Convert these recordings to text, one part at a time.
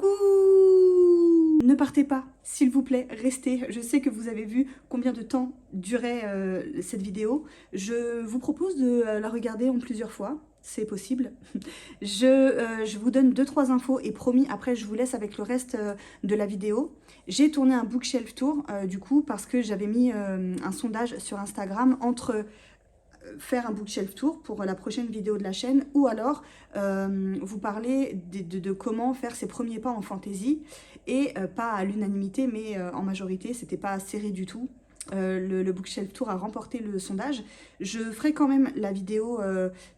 Coucou! Ne partez pas, s'il vous plaît, restez. Je sais que vous avez vu combien de temps durait cette vidéo. Je vous propose de la regarder en plusieurs fois, c'est possible. Je vous donne 2-3 infos et promis, après je vous laisse avec le reste de la vidéo. J'ai tourné un bookshelf tour, du coup, parce que j'avais mis un sondage sur Instagram entre faire un bookshelf tour pour la prochaine vidéo de la chaîne ou alors vous parler de comment faire ses premiers pas en fantasy et pas à l'unanimité mais en majorité, c'était pas serré du tout. Le bookshelf tour a remporté le sondage. Je ferai quand même la vidéo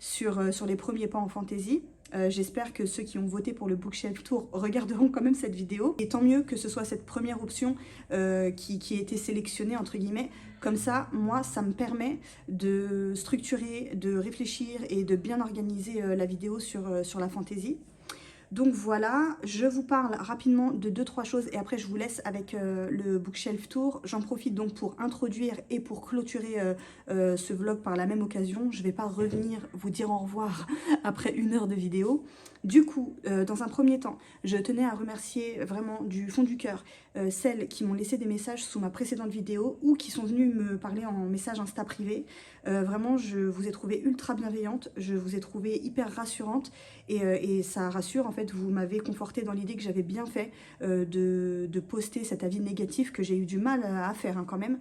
sur les premiers pas en fantasy. J'espère que ceux qui ont voté pour le bookshelf tour regarderont quand même cette vidéo. Et tant mieux que ce soit cette première option qui ait été sélectionnée, entre guillemets. Comme ça, moi, ça me permet de structurer, de réfléchir et de bien organiser la vidéo sur la fantasy. Donc voilà, je vous parle rapidement de 2-3 choses et après je vous laisse avec le bookshelf tour. J'en profite donc pour introduire et pour clôturer ce vlog par la même occasion. Je ne vais pas revenir vous dire au revoir après 1 heure de vidéo. Du coup, dans un premier temps, je tenais à remercier vraiment du fond du cœur celles qui m'ont laissé des messages sous ma précédente vidéo ou qui sont venues me parler en message Insta privé. Vraiment, je vous ai trouvé ultra bienveillante, je vous ai trouvé hyper rassurante et ça rassure. En fait, vous m'avez conforté dans l'idée que j'avais bien fait de poster cet avis négatif que j'ai eu du mal à faire quand même.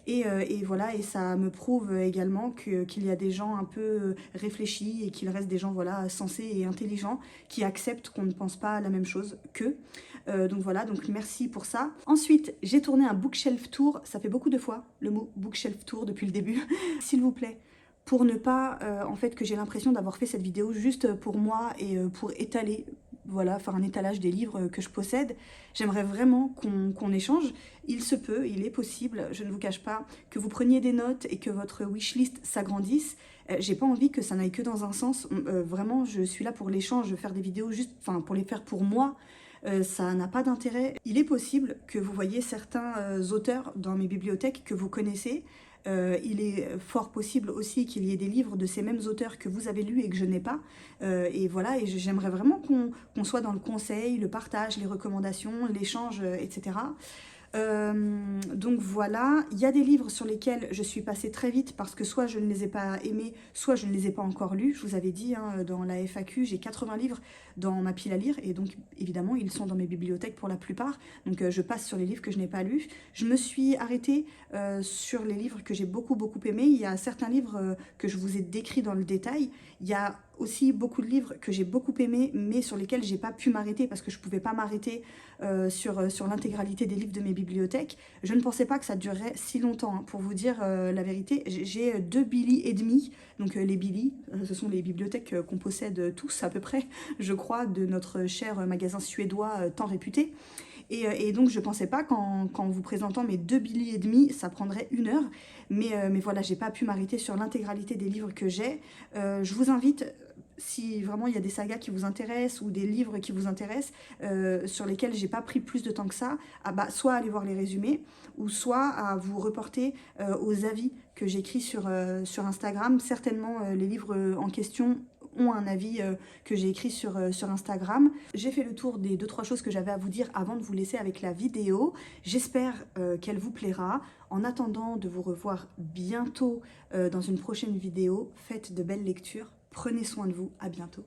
Et voilà, et ça me prouve également qu'il y a des gens un peu réfléchis et qu'il reste des gens voilà, sensés et intelligents qui acceptent qu'on ne pense pas la même chose qu'eux. Donc voilà, donc merci pour ça. Ensuite, j'ai tourné un bookshelf tour. Ça fait beaucoup de fois le mot bookshelf tour depuis le début. S'il vous plaît, pour ne pas en fait que j'ai l'impression d'avoir fait cette vidéo juste pour moi et pour étaler, voilà, faire un étalage des livres que je possède. J'aimerais vraiment qu'on échange. Il se peut, il est possible, je ne vous cache pas, que vous preniez des notes et que votre wishlist s'agrandisse. J'ai pas envie que ça n'aille que dans un sens. Vraiment, je suis là pour l'échange, faire des vidéos juste, enfin, pour les faire pour moi. Ça n'a pas d'intérêt. Il est possible que vous voyez certains auteurs dans mes bibliothèques que vous connaissez. Il est fort possible aussi qu'il y ait des livres de ces mêmes auteurs que vous avez lus et que je n'ai pas. Et voilà, et j'aimerais vraiment qu'on soit dans le conseil, le partage, les recommandations, l'échange, etc. Donc voilà, il y a des livres sur lesquels je suis passée très vite parce que soit je ne les ai pas aimés, soit je ne les ai pas encore lus. Je vous avais dit hein, dans la FAQ, j'ai 80 livres dans ma pile à lire et donc évidemment ils sont dans mes bibliothèques pour la plupart. Donc je passe sur les livres que je n'ai pas lus. Je me suis arrêtée sur les livres que j'ai beaucoup aimés. Il y a certains livres que je vous ai décrits dans le détail. Il y a aussi beaucoup de livres que j'ai beaucoup aimés mais sur lesquels j'ai pas pu m'arrêter parce que je pouvais pas m'arrêter sur l'intégralité des livres de mes bibliothèques. Je ne pensais pas que ça durerait si longtemps hein, pour vous dire la vérité. J'ai 2 Billy et demi, donc les Billy, ce sont les bibliothèques qu'on possède tous à peu près, je crois, de notre cher magasin suédois tant réputé. Et donc je pensais pas qu'en vous présentant mes 2 Billy et demi, ça prendrait 1 heure. Mais voilà, j'ai pas pu m'arrêter sur l'intégralité des livres que j'ai. Je vous invite, si vraiment il y a des sagas qui vous intéressent ou des livres qui vous intéressent, sur lesquels j'ai pas pris plus de temps que ça, soit à aller voir les résumés, ou soit à vous reporter aux avis que j'écris sur Instagram. Certainement les livres en question ont un avis que j'ai écrit sur Instagram. J'ai fait le tour des 2-3 choses que j'avais à vous dire avant de vous laisser avec la vidéo. J'espère qu'elle vous plaira. En attendant de vous revoir bientôt dans une prochaine vidéo, faites de belles lectures. Prenez soin de vous, à bientôt.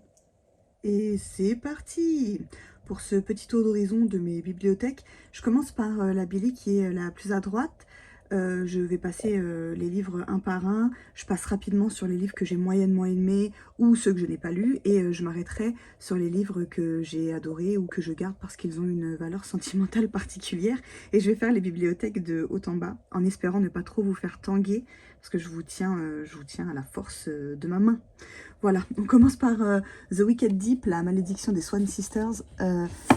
Et c'est parti pour ce petit tour d'horizon de mes bibliothèques. Je commence par la Billy qui est la plus à droite. Je vais passer les livres un par un. Je passe rapidement sur les livres que j'ai moyennement aimés ou ceux que je n'ai pas lus. Et je m'arrêterai sur les livres que j'ai adorés ou que je garde parce qu'ils ont une valeur sentimentale particulière. Et je vais faire les bibliothèques de haut en bas en espérant ne pas trop vous faire tanguer parce que je vous tiens à la force de ma main. Voilà, on commence par The Wicked Deep, la malédiction des Swan Sisters.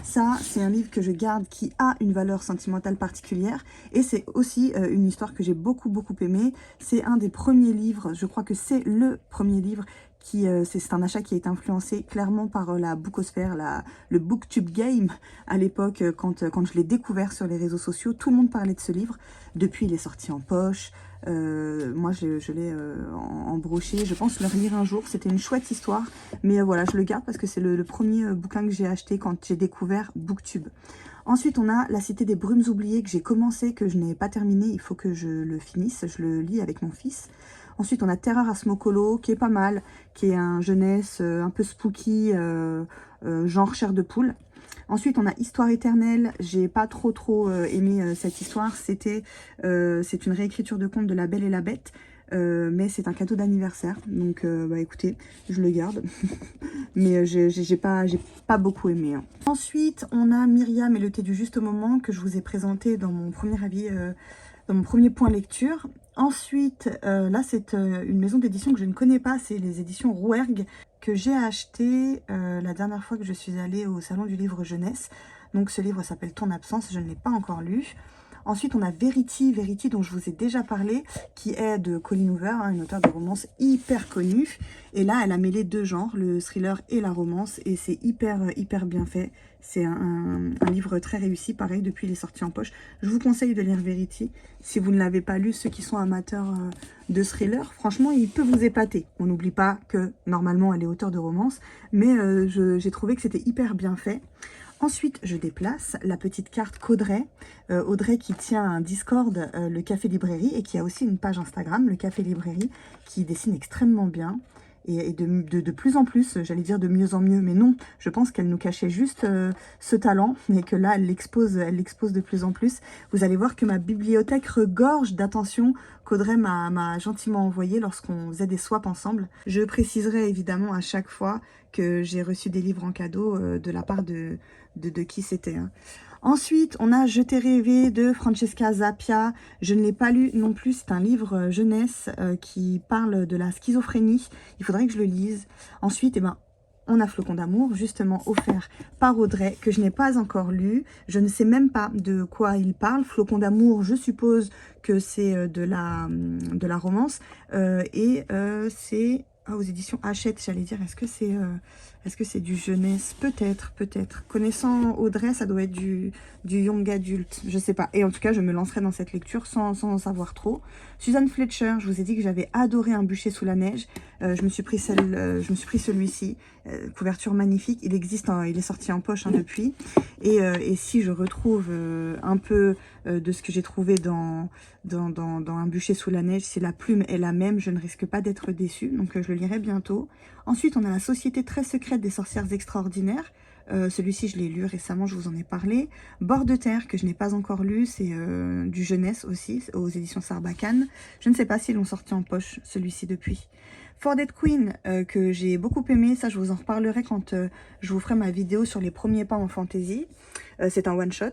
Ça, c'est un livre que je garde qui a une valeur sentimentale particulière. Et c'est aussi une histoire que j'ai beaucoup aimée. C'est un des premiers livres, je crois que c'est le premier livre c'est un achat qui a été influencé clairement par la bookosphère, le booktube game à l'époque, quand je l'ai découvert sur les réseaux sociaux. Tout le monde parlait de ce livre. Depuis, il est sorti en poche. Moi, je l'ai en brochet. Je pense le relire un jour. C'était une chouette histoire. Mais voilà, je le garde parce que c'est le premier bouquin que j'ai acheté quand j'ai découvert Booktube. Ensuite, on a La Cité des Brumes oubliées que j'ai commencé, que je n'ai pas terminé. Il faut que je le finisse. Je le lis avec mon fils. Ensuite, on a Terreur à Smokolo, qui est pas mal, qui est un jeunesse un peu spooky, genre chair de poule. Ensuite, on a Histoire éternelle. J'ai pas trop aimé cette histoire. C'est une réécriture de conte de La Belle et la Bête. Mais c'est un cadeau d'anniversaire. Donc, bah écoutez, je le garde. Mais j'ai pas beaucoup aimé. Hein. Ensuite, on a Myriam et le thé du juste moment, que je vous ai présenté dans mon premier avis, dans mon premier point lecture. Ensuite, là, c'est une maison d'édition que je ne connais pas. C'est les éditions Rouergue, que j'ai acheté la dernière fois que je suis allée au Salon du Livre Jeunesse. Donc, ce livre s'appelle Ton absence. Je ne l'ai pas encore lu. Ensuite, on a Verity, dont je vous ai déjà parlé, qui est de Colleen Hoover, hein, une auteure de romance hyper connue. Et là, elle a mêlé deux genres, le thriller et la romance, et c'est hyper bien fait. C'est un livre très réussi, pareil, depuis il est sorti en poche. Je vous conseille de lire Verity. Si vous ne l'avez pas lu, ceux qui sont amateurs de thriller, franchement, il peut vous épater. On n'oublie pas que, normalement, elle est auteure de romance, mais j'ai trouvé que c'était hyper bien fait. Ensuite, je déplace la petite carte qu'Audrey, Audrey qui tient un Discord, le Café Librairie, et qui a aussi une page Instagram, le Café Librairie, qui dessine extrêmement bien. Et de plus en plus, j'allais dire de mieux en mieux, mais non, je pense qu'elle nous cachait juste ce talent, et que là, elle l'expose de plus en plus. Vous allez voir que ma bibliothèque regorge d'attention qu'Audrey m'a gentiment envoyé lorsqu'on faisait des swaps ensemble. Je préciserai évidemment à chaque fois que j'ai reçu des livres en cadeau de la part de qui c'était. Hein. Ensuite, on a Je t'ai rêvé de Francesca Zappia. Je ne l'ai pas lu non plus. C'est un livre jeunesse qui parle de la schizophrénie. Il faudrait que je le lise. Ensuite, eh ben, on a Flocon d'amour, justement offert par Audrey, que je n'ai pas encore lu. Je ne sais même pas de quoi il parle. Flocon d'amour, je suppose que c'est de la romance. C'est... Ah, aux éditions Hachette, j'allais dire, est-ce que c'est du jeunesse? Peut-être. Connaissant Audrey, ça doit être du young adulte, je sais pas. Et en tout cas, je me lancerai dans cette lecture sans en savoir trop. Suzanne Fletcher, je vous ai dit que j'avais adoré Un bûcher sous la neige. Je me suis pris celui-ci. Couverture magnifique. Il est sorti en poche hein, depuis. Et si je retrouve un peu de ce que j'ai trouvé dans Un bûcher sous la neige, si la plume est la même, je ne risque pas d'être déçue. Donc je le lirai bientôt. Ensuite, on a La Société très secrète des sorcières extraordinaires. Celui-ci, je l'ai lu récemment, je vous en ai parlé. Bord de terre, que je n'ai pas encore lu, c'est du jeunesse aussi, aux éditions Sarbacane. Je ne sais pas s'ils l'ont sorti en poche, celui-ci, depuis. For Dead Queen, que j'ai beaucoup aimé, ça je vous en reparlerai quand je vous ferai ma vidéo sur les premiers pas en fantasy. C'est un one-shot.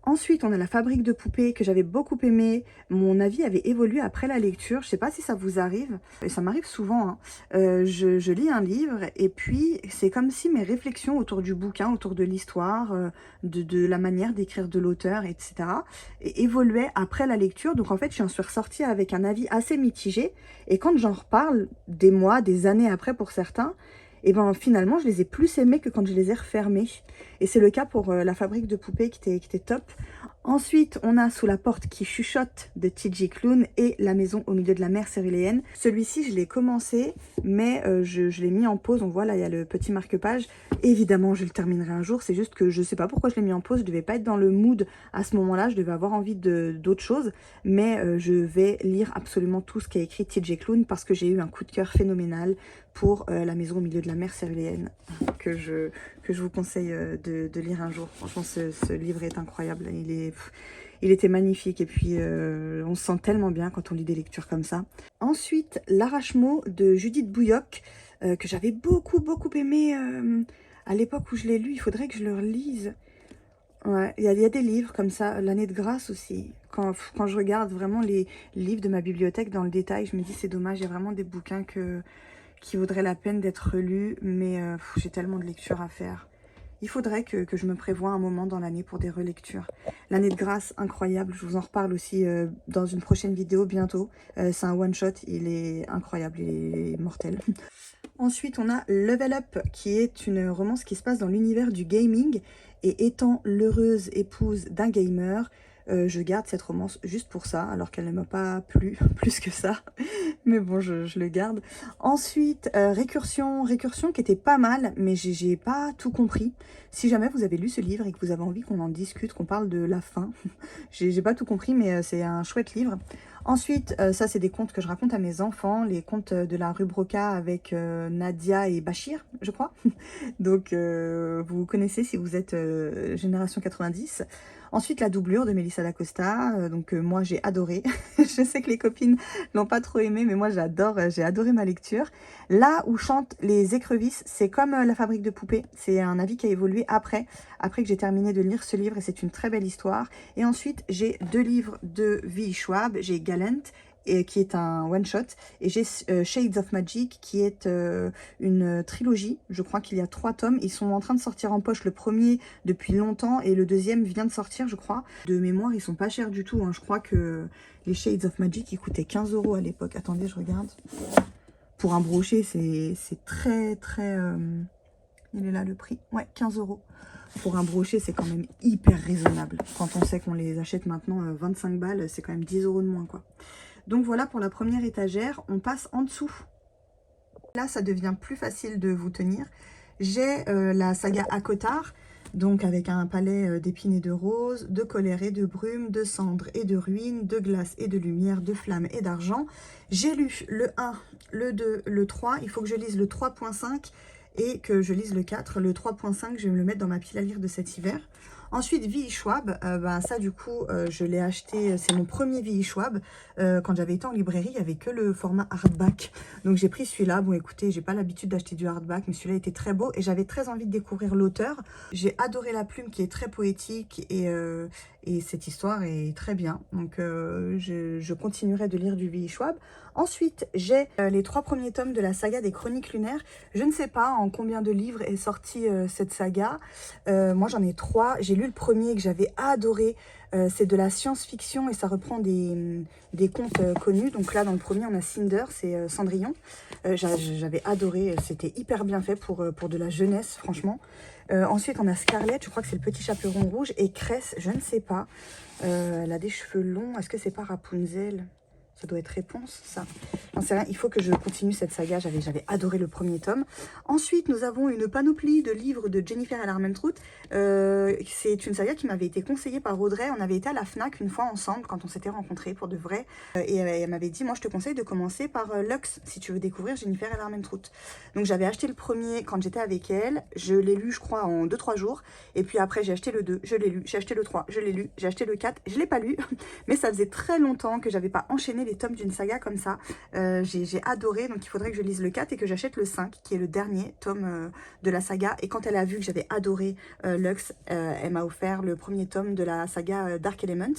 Ensuite, on a La Fabrique de poupées que j'avais beaucoup aimé. Mon avis avait évolué après la lecture. Je ne sais pas si ça vous arrive. Et ça m'arrive souvent. Hein. Je lis un livre et puis c'est comme si mes réflexions autour du bouquin, autour de l'histoire, de la manière d'écrire de l'auteur, etc. évoluaient après la lecture. Donc en fait, je suis ressortie avec un avis assez mitigé. Et quand j'en reparle des mois, des années après pour certains, et ben finalement je les ai plus aimés que quand je les ai refermés. Et c'est le cas pour La Fabrique de poupées qui était top. Ensuite, on a Sous la porte qui chuchote de T.J. Klune et La maison au milieu de la mer céruléenne. Celui-ci, je l'ai commencé, mais je l'ai mis en pause. On voit là, il y a le petit marque-page. Évidemment, je le terminerai un jour. C'est juste que je ne sais pas pourquoi je l'ai mis en pause. Je ne devais pas être dans le mood à ce moment-là. Je devais avoir envie d'autre chose. Mais je vais lire absolument tout ce qu'a écrit T.J. Klune parce que j'ai eu un coup de cœur phénoménal pour La maison au milieu de la mer céruléenne que je vous conseille de lire un jour. Franchement, ce livre est incroyable. Il était magnifique et puis on se sent tellement bien quand on lit des lectures comme ça. Ensuite, L'Arrache-mot de Judith Bouilloc, que j'avais beaucoup aimé à l'époque où je l'ai lu. Il faudrait que je le relise. Ouais, il y a des livres comme ça, L'année de grâce aussi. Quand je regarde vraiment les livres de ma bibliothèque dans le détail, je me dis c'est dommage, il y a vraiment des bouquins qui vaudraient la peine d'être lus, mais j'ai tellement de lectures à faire. Il faudrait que je me prévoie un moment dans l'année pour des relectures. L'année de grâce, incroyable. Je vous en reparle aussi dans une prochaine vidéo bientôt. C'est un one-shot, il est incroyable, il est mortel. Ensuite, on a Level Up, qui est une romance qui se passe dans l'univers du gaming. Et étant l'heureuse épouse d'un gamer, je garde cette romance juste pour ça, alors qu'elle ne m'a pas plu plus que ça. Mais bon, je le garde. Ensuite, Récursion qui était pas mal, mais j'ai pas tout compris. Si jamais vous avez lu ce livre et que vous avez envie qu'on en discute, qu'on parle de la fin, j'ai pas tout compris, mais c'est un chouette livre. Ensuite, ça c'est des contes que je raconte à mes enfants, les contes de la rue Broca avec Nadia et Bachir, je crois. Donc vous connaissez si vous êtes génération 90. Ensuite, la doublure de Melissa D'Acosta, donc moi j'ai adoré. Je sais que les copines l'ont pas trop aimé, mais moi j'adore, j'ai adoré ma lecture. Là où chantent les écrevisses, c'est comme La fabrique de poupées. C'est un avis qui a évolué après que j'ai terminé de lire ce livre, et c'est une très belle histoire. Et ensuite, j'ai 2 livres de V. Schwab, j'ai Gallant, et qui est un one-shot, et j'ai Shades of Magic, qui est une trilogie. Je crois qu'il y a 3 tomes. Ils sont en train de sortir en poche, le premier depuis longtemps, et le deuxième vient de sortir, je crois. De mémoire, ils sont pas chers du tout, hein. Je crois que les Shades of Magic, ils coûtaient 15 € à l'époque. Attendez, je regarde. Pour un brochet, c'est très, très... il est là le prix. Ouais, 15 €. Pour un brochet, c'est quand même hyper raisonnable. Quand on sait qu'on les achète maintenant 25 balles, c'est quand même 10 € de moins, quoi. Donc voilà pour la première étagère. On passe en dessous. Là, ça devient plus facile de vous tenir. J'ai la saga Acotar, donc avec un palais d'épines et de roses, de colère et de brume, de cendres et de ruines, de glace et de lumière, de flammes et d'argent. J'ai lu le 1, le 2, le 3. Il faut que je lise le 3.5 et que je lise le 4. Le 3.5, je vais me le mettre dans ma pile à lire de cet hiver. Ensuite, V.I. Schwab, ça du coup, je l'ai acheté, c'est mon premier V.I. Schwab. Quand j'avais été en librairie, il n'y avait que le format hardback. Donc j'ai pris celui-là. Bon écoutez, j'ai pas l'habitude d'acheter du hardback, mais celui-là était très beau et j'avais très envie de découvrir l'auteur. J'ai adoré la plume qui est très poétique et cette histoire est très bien. Donc je continuerai de lire du V.I. Schwab. Ensuite, j'ai les 3 premiers tomes de la saga des Chroniques lunaires. Je ne sais pas en combien de livres est sortie cette saga. Moi, j'en ai 3. J'ai lu le premier que j'avais adoré. C'est de la science-fiction et ça reprend des contes connus. Donc là, dans le premier, on a Cinder, c'est Cendrillon. J'avais adoré. C'était hyper bien fait pour de la jeunesse, franchement. Ensuite, on a Scarlett. Je crois que c'est le petit chaperon rouge. Et Cress, je ne sais pas. Elle a des cheveux longs. Est-ce que c'est pas Rapunzel ? Ça doit être Réponse, ça. J'en sais rien, il faut que je continue cette saga. J'avais adoré le premier tome. Ensuite, nous avons une panoplie de livres de Jennifer L. Armentrout. C'est une saga qui m'avait été conseillée par Audrey. On avait été à la FNAC une fois ensemble, quand on s'était rencontrés pour de vrai. Et elle m'avait dit, moi, je te conseille de commencer par Lux, si tu veux découvrir Jennifer L. Armentrout. Donc, j'avais acheté le premier quand j'étais avec elle. Je l'ai lu, je crois, en 2-3 jours. Et puis après, j'ai acheté le 2, je l'ai lu. J'ai acheté le 3, je l'ai lu. J'ai acheté le 4, je ne l'ai pas lu. Mais ça faisait très longtemps que j'avais pas enchaîné les tomes d'une saga comme ça. J'ai adoré, donc il faudrait que je lise le 4 et que j'achète le 5, qui est le dernier tome de la saga. Et quand elle a vu que j'avais adoré Lux, elle m'a offert le premier tome de la saga Dark Element.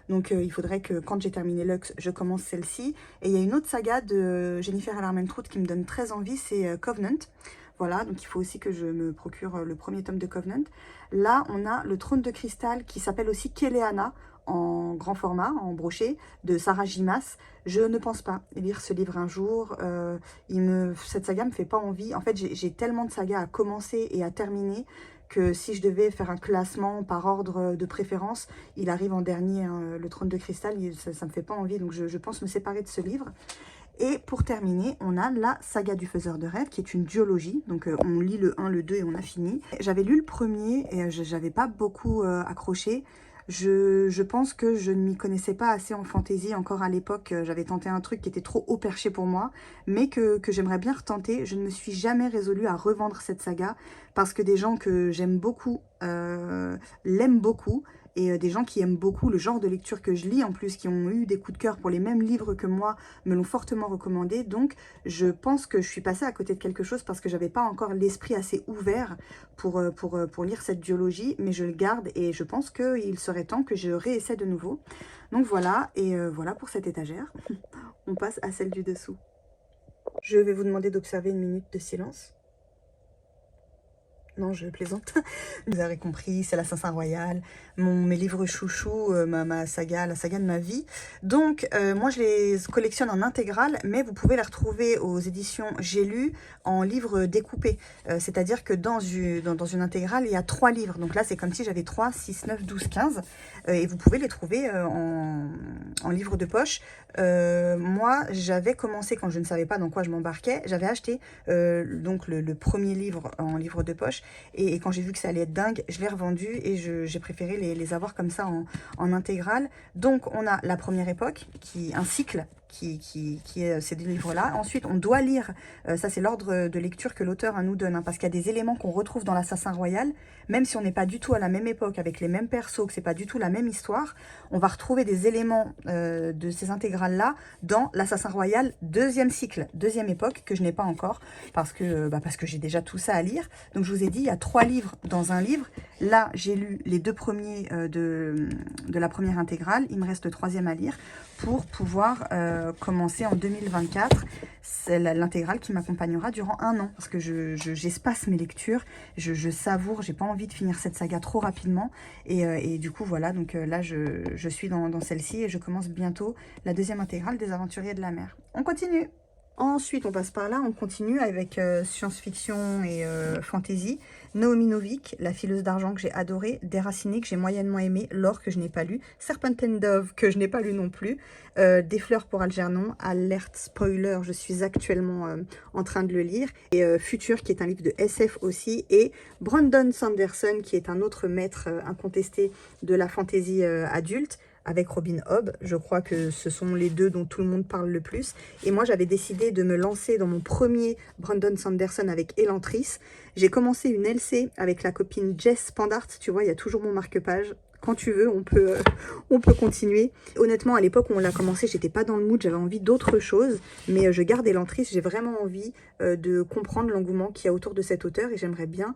Donc il faudrait que quand j'ai terminé Lux, je commence celle-ci. Et il y a une autre saga de Jennifer L. Armentrout qui me donne très envie, c'est Covenant. Voilà, donc il faut aussi que je me procure le premier tome de Covenant. Là, on a le Trône de cristal qui s'appelle aussi Keleana, en grand format, en brochet, de Sarah J. Maas. Je ne pense pas lire ce livre un jour. Cette saga me fait pas envie. En fait, j'ai tellement de sagas à commencer et à terminer que si je devais faire un classement par ordre de préférence, il arrive en dernier, hein, le Trône de cristal, ça me fait pas envie. Donc je pense me séparer de ce livre. Et pour terminer, on a la saga du faiseur de rêves, qui est une duologie. Donc on lit le 1, le 2 et on a fini. J'avais lu le premier et j'avais pas beaucoup accroché. Je pense que je ne m'y connaissais pas assez en fantaisie encore à l'époque. J'avais tenté un truc qui était trop haut perché pour moi, mais que j'aimerais bien retenter. Je ne me suis jamais résolue à revendre cette saga parce que des gens que j'aime beaucoup l'aiment beaucoup. Et des gens qui aiment beaucoup le genre de lecture que je lis, en plus, qui ont eu des coups de cœur pour les mêmes livres que moi, me l'ont fortement recommandé. Donc, je pense que je suis passée à côté de quelque chose parce que j'avais pas encore l'esprit assez ouvert pour lire cette duologie. Mais je le garde et je pense qu'il serait temps que je réessaie de nouveau. Donc voilà, et voilà pour cette étagère. On passe à celle du dessous. Je vais vous demander d'observer une minute de silence. Non, je plaisante. Vous avez compris, c'est l'Assassin Royal, mes livres chouchous, ma saga, la saga de ma vie. Donc, moi, je les collectionne en intégrale, mais vous pouvez les retrouver aux éditions J'ai lu en livres découpés. C'est-à-dire que dans une intégrale, il y a 3 livres. Donc là, c'est comme si j'avais 3, 6, 9, 12, 15. Et vous pouvez les trouver en livre de poche. Moi, j'avais commencé, quand je ne savais pas dans quoi je m'embarquais, j'avais acheté donc le premier livre en livre de poche. Et quand j'ai vu que ça allait être dingue, je l'ai revendu et j'ai préféré les avoir comme ça en intégrale. Donc, on a la première époque, un cycle qui est ces deux livres-là. Ensuite, on doit lire, ça c'est l'ordre de lecture que l'auteur nous donne, hein, parce qu'il y a des éléments qu'on retrouve dans l'Assassin Royal, même si on n'est pas du tout à la même époque, avec les mêmes persos, que c'est pas du tout la même histoire, on va retrouver des éléments de ces intégrales-là dans l'Assassin Royal deuxième cycle, deuxième époque, que je n'ai pas encore, parce que j'ai déjà tout ça à lire. Donc je vous ai dit, il y a 3 livres dans un livre. Là, j'ai lu les 2 premiers de la première intégrale, il me reste le 3e à lire, pour pouvoir commencer en 2024. C'est l'intégrale qui m'accompagnera durant 1 an, parce que j'espace mes lectures, je savoure, j'ai pas envie de finir cette saga trop rapidement, et du coup voilà, donc là je suis dans celle-ci, et je commence bientôt la 2e intégrale des Aventuriers de la Mer. On continue. Ensuite, on passe par là, on continue avec science-fiction et fantasy. Naomi Novik, La fileuse d'argent, que j'ai adoré, Déraciné, que j'ai moyennement aimé, L'or, que je n'ai pas lu, Serpent and Dove, que je n'ai pas lu non plus, Des fleurs pour Algernon, alerte spoiler, je suis actuellement en train de le lire, et Futur, qui est un livre de SF aussi, et Brandon Sanderson, qui est un autre maître incontesté de la fantasy adulte, avec Robin Hobb. Je crois que ce sont les 2 dont tout le monde parle le plus. Et moi, j'avais décidé de me lancer dans mon premier Brandon Sanderson avec Elantris. J'ai commencé une LC avec la copine Jess Pandart. Tu vois, il y a toujours mon marque-page. Quand tu veux, on peut continuer. Honnêtement, à l'époque où on l'a commencé, j'étais pas dans le mood, j'avais envie d'autre chose. Mais je garde Elantris, j'ai vraiment envie de comprendre l'engouement qu'il y a autour de cet auteur. Et j'aimerais bien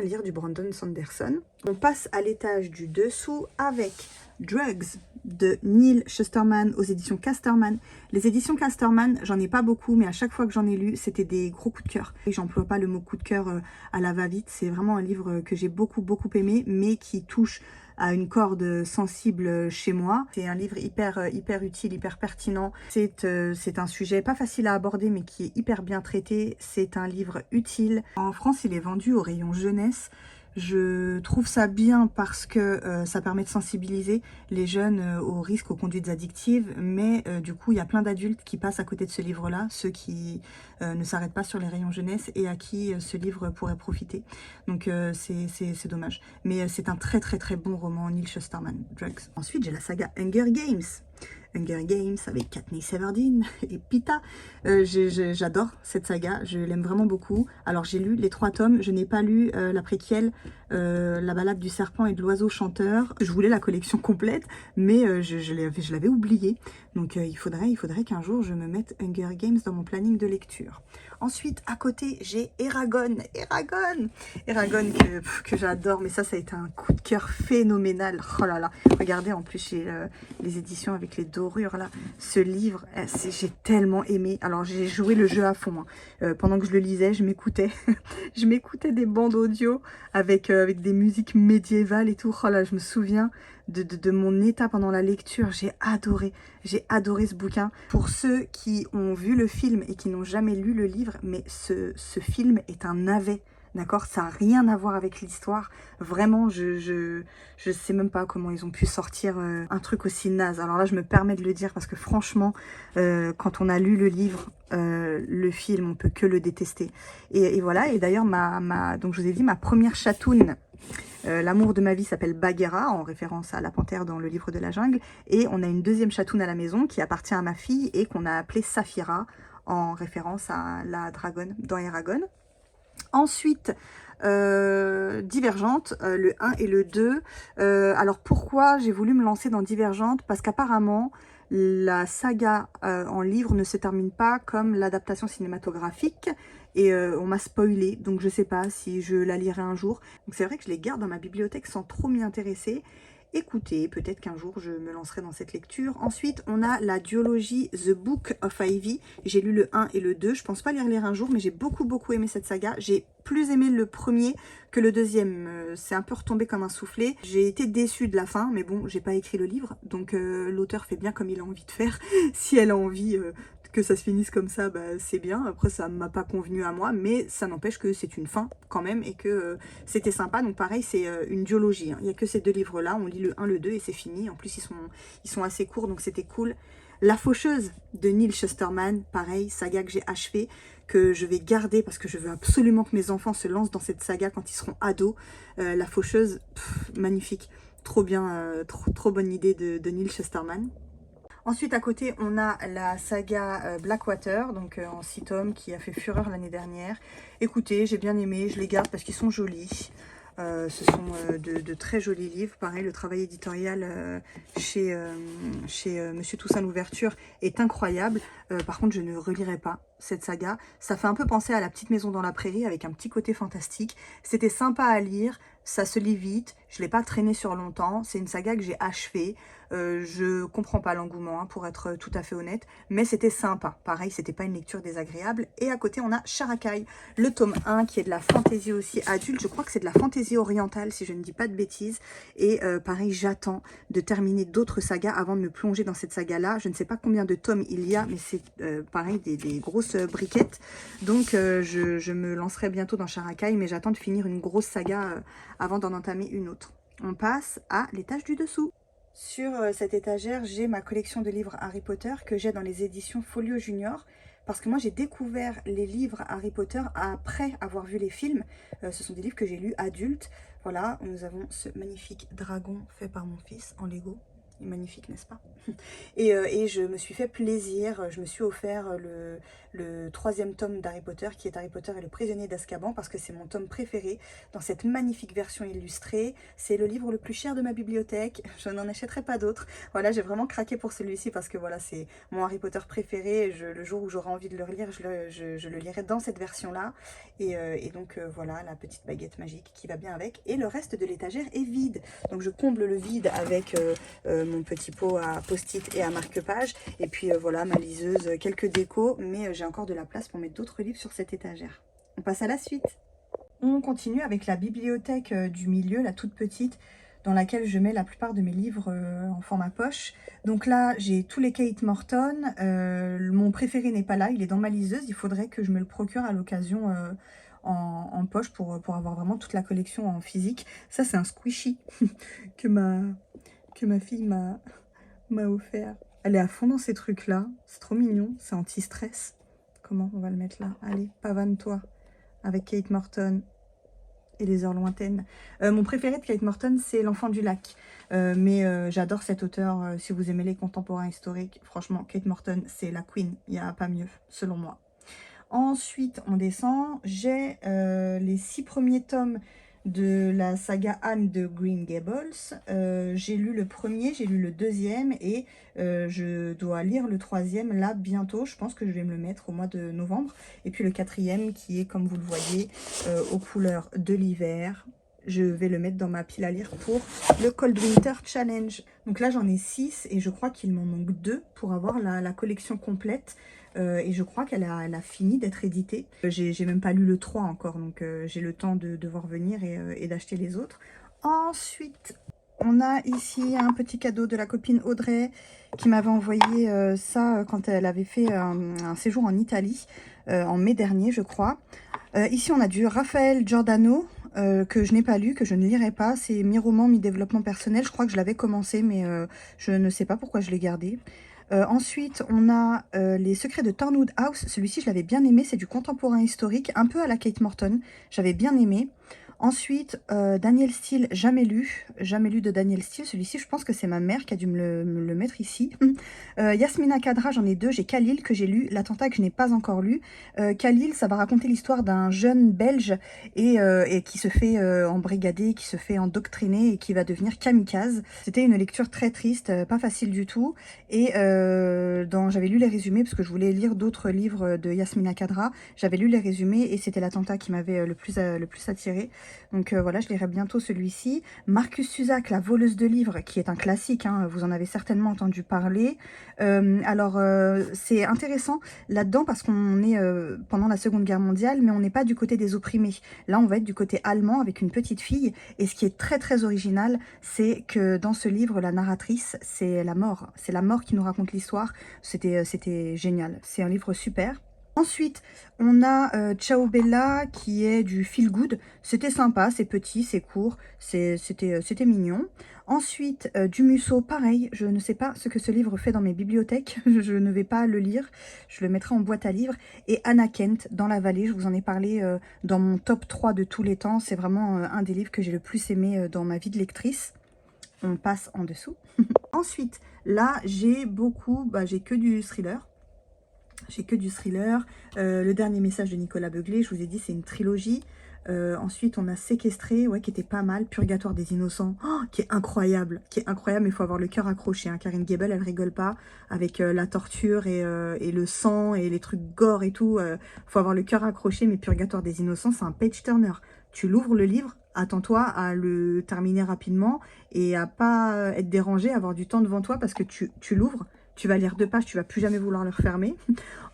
lire du Brandon Sanderson. On passe à l'étage du dessous avec Drugs de Neil Shusterman aux éditions Casterman. Les éditions Casterman, j'en ai pas beaucoup, mais à chaque fois que j'en ai lu, c'était des gros coups de cœur. Et j'emploie pas le mot coup de cœur à la va-vite. C'est vraiment un livre que j'ai beaucoup aimé, mais qui touche à une corde sensible chez moi. C'est un livre hyper utile, hyper pertinent. C'est un sujet pas facile à aborder, mais qui est hyper bien traité. C'est un livre utile. En France, il est vendu au rayon jeunesse. Je trouve ça bien parce que ça permet de sensibiliser les jeunes aux risques, aux conduites addictives, mais du coup, il y a plein d'adultes qui passent à côté de ce livre-là, ceux qui ne s'arrêtent pas sur les rayons jeunesse et à qui ce livre pourrait profiter. Donc c'est dommage. Mais c'est un très bon roman, Neil Shusterman, Drugs. Ensuite, j'ai la saga Hunger Games. Hunger Games avec Katniss Everdeen et Pita. J'adore cette saga, je l'aime vraiment beaucoup. Alors j'ai lu les 3 tomes, je n'ai pas lu la préquelle, La balade du serpent et de l'oiseau chanteur. Je voulais la collection complète, mais je l'avais oubliée. Donc il faudrait qu'un jour je me mette Hunger Games dans mon planning de lecture. Ensuite, à côté, j'ai Eragon que j'adore, mais ça a été un coup de cœur phénoménal. Oh là là, regardez, en plus j'ai les éditions avec les dorures là. Ce livre, j'ai tellement aimé. Alors j'ai joué le jeu à fond, hein. Pendant que je le lisais, je m'écoutais je m'écoutais des bandes audio avec des musiques médiévales et tout. Oh là, je me souviens de mon état pendant la lecture. J'ai adoré ce bouquin. Pour ceux qui ont vu le film et qui n'ont jamais lu le livre, mais ce film est un navet. D'accord, ça n'a rien à voir avec l'histoire. Vraiment, je sais même pas comment ils ont pu sortir un truc aussi naze. Alors là, je me permets de le dire parce que franchement, quand on a lu le livre, le film, on peut que le détester. Et voilà, et d'ailleurs, donc je vous ai dit, ma première chatoune, l'amour de ma vie, s'appelle Bagheera, en référence à la panthère dans le livre de la jungle. Et on a une 2e chatoune à la maison qui appartient à ma fille et qu'on a appelée Saphira, en référence à la dragonne dans Eragon. Ensuite, Divergente, le 1 et le 2. Alors pourquoi j'ai voulu me lancer dans Divergente? Parce qu'apparemment, la saga en livre ne se termine pas comme l'adaptation cinématographique. Et on m'a spoilé, donc je sais pas si je la lirai un jour. Donc c'est vrai que je les garde dans ma bibliothèque sans trop m'y intéresser. écouter. Peut-être qu'un jour, je me lancerai dans cette lecture. Ensuite, on a la duologie The Book of Ivy. J'ai lu le 1 et le 2. Je pense pas les relire un jour, mais j'ai beaucoup aimé cette saga. J'ai plus aimé le premier que le deuxième. C'est un peu retombé comme un soufflet. J'ai été déçue de la fin, mais bon, j'ai pas écrit le livre. Donc, l'auteur fait bien comme il a envie de faire. Si elle a envie... que ça se finisse comme ça, bah, c'est bien. Après, ça m'a pas convenu à moi, mais ça n'empêche que c'est une fin quand même et que c'était sympa. Donc pareil, c'est une duologie. Hein. Il n'y a que ces deux livres-là. On lit le 1, le 2 et c'est fini. En plus, ils sont assez courts, donc c'était cool. La Faucheuse de Neil Shusterman, pareil, saga que j'ai achevée, que je vais garder parce que je veux absolument que mes enfants se lancent dans cette saga quand ils seront ados. La Faucheuse, magnifique. Trop bien, trop bonne idée de Neil Shusterman. Ensuite, à côté, on a la saga Blackwater, donc en 6 tomes, qui a fait fureur l'année dernière. Écoutez, j'ai bien aimé, je les garde parce qu'ils sont jolis. Ce sont de très jolis livres. Pareil, le travail éditorial chez Monsieur Toussaint Louverture est incroyable. Par contre, je ne relirai pas cette saga. Ça fait un peu penser à La Petite Maison dans la Prairie avec un petit côté fantastique. C'était sympa à lire, ça se lit vite. Je ne l'ai pas traîné sur longtemps. C'est une saga que j'ai achevée. Je comprends pas l'engouement, hein, pour être tout à fait honnête, mais c'était sympa. Pareil, c'était pas une lecture désagréable. Et à côté, on a Sharakai, le tome 1, qui est de la fantaisie aussi adulte. Je crois que c'est de la fantaisie orientale, si je ne dis pas de bêtises. Et pareil, j'attends de terminer d'autres sagas avant de me plonger dans cette saga-là. Je ne sais pas combien de tomes il y a, mais c'est pareil, des grosses briquettes. Donc, je me lancerai bientôt dans Sharakai, mais j'attends de finir une grosse saga avant d'en entamer une autre. On passe à l'étage du dessous. Sur cette étagère, j'ai ma collection de livres Harry Potter que j'ai dans les éditions Folio Junior. Parce que moi, j'ai découvert les livres Harry Potter après avoir vu les films. Ce sont des livres que j'ai lus adultes. Voilà, nous avons ce magnifique dragon fait par mon fils en Lego. Il est magnifique, n'est-ce pas? Et je me suis fait plaisir. Je me suis offert le 3e tome d'Harry Potter, qui est Harry Potter et le prisonnier d'Azkaban, parce que c'est mon tome préféré dans cette magnifique version illustrée. C'est le livre le plus cher de ma bibliothèque. Je n'en achèterai pas d'autres. Voilà, j'ai vraiment craqué pour celui-ci parce que voilà, c'est mon Harry Potter préféré. Le jour où j'aurai envie de le relire, je le lirai dans cette version-là. Et donc voilà, la petite baguette magique qui va bien avec. Et le reste de l'étagère est vide. Donc je comble le vide avec mon petit pot à post-it et à marque-page. Et puis voilà, ma liseuse, quelques décos, mais j'ai encore de la place pour mettre d'autres livres sur cette étagère. On passe à la suite. On continue avec la bibliothèque du milieu, la toute petite, dans laquelle je mets la plupart de mes livres en format poche. Donc là, j'ai tous les Kate Morton. Mon préféré n'est pas là, il est dans ma liseuse. Il faudrait que je me le procure à l'occasion en poche pour avoir vraiment toute la collection en physique. Ça, c'est un squishy que ma fille m'a offert. Elle est à fond dans ces trucs-là. C'est trop mignon, c'est anti-stress. Comment on va le mettre là? Allez, pavane-toi avec Kate Morton et les heures lointaines. Mon préféré de Kate Morton, c'est L'Enfant du Lac. Mais j'adore cet auteur. Si vous aimez les contemporains historiques, franchement, Kate Morton, c'est la queen. Il n'y a pas mieux, selon moi. Ensuite, on descend. J'ai les 6 premiers tomes de la saga Anne de Green Gables. J'ai lu le premier, j'ai lu le deuxième et je dois lire le 3e là bientôt. Je pense que je vais me le mettre au mois de novembre. Et puis le 4e qui est, comme vous le voyez, aux couleurs de l'hiver. Je vais le mettre dans ma pile à lire pour le Cold Winter Challenge. Donc là, j'en ai 6 et je crois qu'il m'en manque 2 pour avoir la collection complète. Et je crois qu'elle a fini d'être éditée. J'ai même pas lu le 3 encore, donc j'ai le temps de devoir venir et d'acheter les autres. Ensuite, on a ici un petit cadeau de la copine Audrey qui m'avait envoyé ça quand elle avait fait un séjour en Italie, en mai dernier, je crois. Ici, on a du Raphaël Giordano, que je n'ai pas lu, que je ne lirai pas. C'est mi-roman, mi-développement personnel. Je crois que je l'avais commencé, mais je ne sais pas pourquoi je l'ai gardé. Ensuite, on a Les Secrets de Thornwood House. Celui-ci, je l'avais bien aimé. C'est du contemporain historique, un peu à la Kate Morton. J'avais bien aimé. Ensuite, Daniel Steele, jamais lu de Daniel Steele. Celui-ci, je pense que c'est ma mère qui a dû me le mettre ici. Yasmina Khadra, j'en ai 2. J'ai Khalil que j'ai lu, L'Attentat que je n'ai pas encore lu. Khalil, ça va raconter l'histoire d'un jeune Belge et qui se fait embrigader, qui se fait endoctriner et qui va devenir kamikaze. C'était une lecture très triste, pas facile du tout. Et j'avais lu les résumés parce que je voulais lire d'autres livres de Yasmina Khadra. J'avais lu les résumés et c'était L'Attentat qui m'avait le plus attiré. Donc voilà, je lirai bientôt celui-ci. Marcus Zusak, La voleuse de livres, qui est un classique, hein, vous en avez certainement entendu parler. C'est intéressant là-dedans parce qu'on est pendant la Seconde Guerre mondiale, mais on n'est pas du côté des opprimés. Là, on va être du côté allemand avec une petite fille. Et ce qui est très très original, c'est que dans ce livre, la narratrice, c'est la mort. C'est la mort qui nous raconte l'histoire. C'était génial. C'est un livre super. Ensuite, on a Ciao Bella qui est du feel good. C'était sympa, c'est petit, c'est court, c'était mignon. Ensuite, du Musso, pareil, je ne sais pas ce que ce livre fait dans mes bibliothèques, je ne vais pas le lire, je le mettrai en boîte à livres. Et Anna Kent, Dans la vallée, je vous en ai parlé dans mon top 3 de tous les temps. C'est vraiment un des livres que j'ai le plus aimé dans ma vie de lectrice. On passe en dessous. Ensuite, là, j'ai que du thriller. J'ai que du thriller. Le dernier message de Nicolas Beuglet, je vous ai dit, c'est une trilogie. Ensuite, on a Séquestré, ouais, qui était pas mal. Purgatoire des innocents, oh, qui est incroyable. Mais il faut avoir le cœur accroché. Hein. Karine Gebel, elle rigole pas. Avec la torture et le sang et les trucs gore et tout. Faut avoir le cœur accroché, mais Purgatoire des innocents, c'est un page-turner. Tu l'ouvres le livre, attends-toi à le terminer rapidement et à pas être dérangé, à avoir du temps devant toi parce que tu l'ouvres. Tu vas lire 2 pages, tu vas plus jamais vouloir le refermer.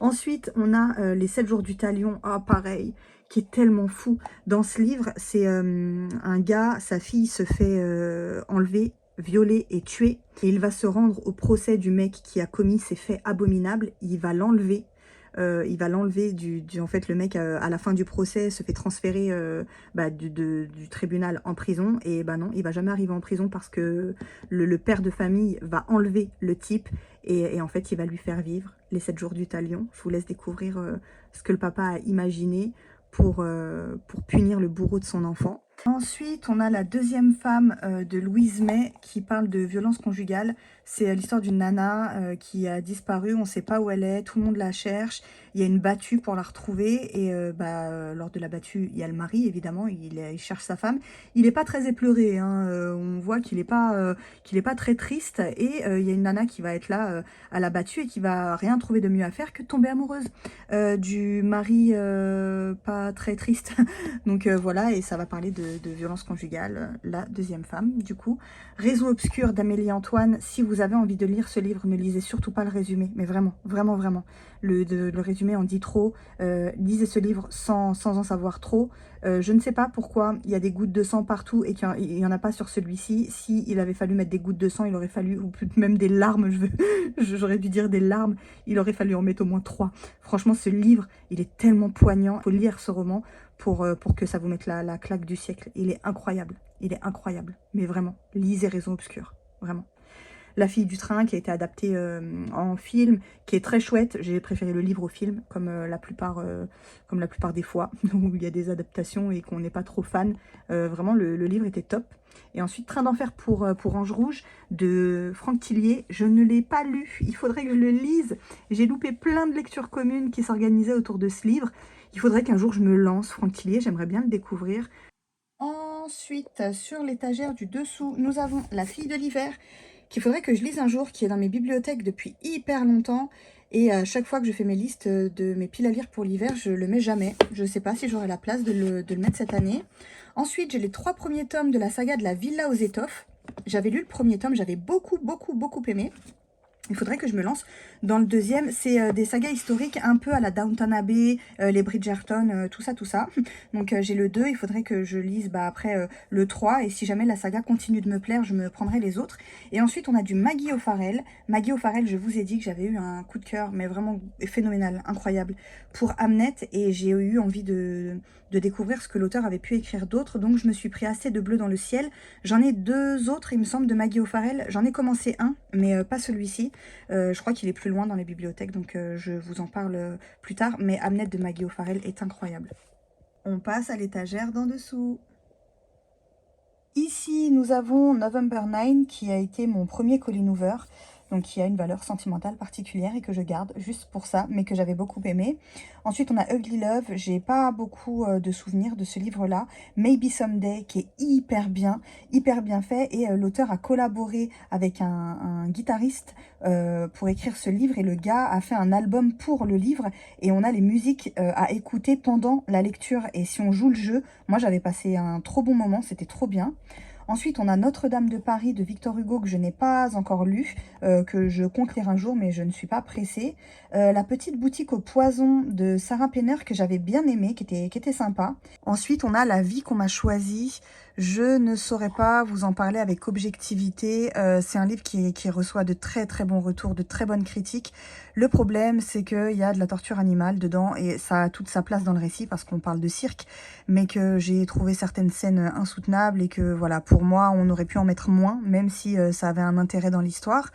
Ensuite, on a les 7 jours du talion. Ah, pareil, qui est tellement fou. Dans ce livre, c'est un gars, sa fille se fait enlever, violer et tuer. Et il va se rendre au procès du mec qui a commis ces faits abominables. Il va l'enlever. En fait, le mec, à la fin du procès, se fait transférer du tribunal en prison. Et non, il va jamais arriver en prison parce que le père de famille va enlever le type. Et en fait, il va lui faire vivre les 7 jours du talion. Je vous laisse découvrir ce que le papa a imaginé pour punir le bourreau de son enfant. Ensuite, on a la deuxième femme de Louise May qui parle de violence conjugale. C'est l'histoire d'une nana qui a disparu, on ne sait pas où elle est, tout le monde la cherche. Il y a une battue pour la retrouver et lors de la battue, il y a le mari, évidemment, il cherche sa femme. Il n'est pas très éploré, hein, on voit qu'il n'est pas très triste et il y a une nana qui va être là à la battue et qui va rien trouver de mieux à faire que de tomber amoureuse du mari pas très triste. Donc voilà, et ça va parler de violence conjugale, la deuxième femme, du coup. Réseau obscur d'Amélie Antoine. Si vous avez envie de lire ce livre, ne lisez surtout pas le résumé, mais vraiment, vraiment, vraiment. Le résumé en dit trop. Lisez ce livre sans en savoir trop. Je ne sais pas pourquoi il y a des gouttes de sang partout et qu'il n'y en a pas sur celui-ci. S'il avait fallu mettre des gouttes de sang, il aurait fallu, ou même des larmes, j'aurais dû dire des larmes, il aurait fallu en mettre au moins 3. Franchement, ce livre, il est tellement poignant. Il faut lire ce roman pour que ça vous mette la claque du siècle. Il est incroyable. Il est incroyable. Mais vraiment, lisez Réseau obscur. Vraiment. La fille du train qui a été adaptée en film, qui est très chouette. J'ai préféré le livre au film, comme la plupart des fois, où il y a des adaptations et qu'on n'est pas trop fan. Vraiment, le livre était top. Et ensuite, Train d'enfer pour Ange Rouge, de Franck Tillier. Je ne l'ai pas lu, il faudrait que je le lise. J'ai loupé plein de lectures communes qui s'organisaient autour de ce livre. Il faudrait qu'un jour je me lance, Franck Tillier, j'aimerais bien le découvrir. Ensuite, sur l'étagère du dessous, nous avons La fille de l'hiver, qu'il faudrait que je lise un jour, qui est dans mes bibliothèques depuis hyper longtemps. Et à chaque fois que je fais mes listes de mes piles à lire pour l'hiver, je le mets jamais. Je ne sais pas si j'aurai la place de le mettre cette année. Ensuite, j'ai les 3 premiers tomes de la saga de la Villa aux étoffes. J'avais lu le premier tome, j'avais beaucoup aimé. Il faudrait que je me lance dans le deuxième. C'est des sagas historiques un peu à la Downton Abbey, les Bridgerton, tout ça. Donc j'ai le 2, il faudrait que je lise après le 3. Et si jamais la saga continue de me plaire, je me prendrai les autres. Et ensuite, on a du Maggie O'Farrell. Maggie O'Farrell, je vous ai dit que j'avais eu un coup de cœur, mais vraiment phénoménal, incroyable, pour Hamnet. Et j'ai eu envie de découvrir ce que l'auteur avait pu écrire d'autre. Donc je me suis pris assez de Bleu dans le ciel. J'en ai 2 autres, il me semble, de Maggie O'Farrell. J'en ai commencé un, mais pas celui-ci. Je crois qu'il est plus loin dans les bibliothèques, donc je vous en parle plus tard. Mais Hamnet de Maggie O'Farrell est incroyable. On passe à l'étagère d'en dessous. Ici, nous avons November 9, qui a été mon premier Colleen Hoover. donc qui a une valeur sentimentale particulière et que je garde juste pour ça, mais que j'avais beaucoup aimé. Ensuite, on a Ugly Love. J'ai pas beaucoup de souvenirs de ce livre-là. Maybe Someday, qui est hyper bien fait, et l'auteur a collaboré avec un guitariste pour écrire ce livre, et le gars a fait un album pour le livre, et on a les musiques à écouter pendant la lecture, et si on joue le jeu, moi j'avais passé un trop bon moment, c'était trop bien. Ensuite, on a Notre-Dame de Paris de Victor Hugo que je n'ai pas encore lu, que je compte lire un jour, mais je ne suis pas pressée. La petite boutique au poison de Sarah Penner que j'avais bien aimé, qui était sympa. Ensuite, on a La vie qu'on m'a choisie. Je ne saurais pas vous en parler avec objectivité. C'est un livre qui reçoit de très bons retours, de très bonnes critiques. Le problème, c'est qu'il y a de la torture animale dedans et ça a toute sa place dans le récit parce qu'on parle de cirque, mais que j'ai trouvé certaines scènes insoutenables et que voilà, pour moi, on aurait pu en mettre moins, même si ça avait un intérêt dans l'histoire.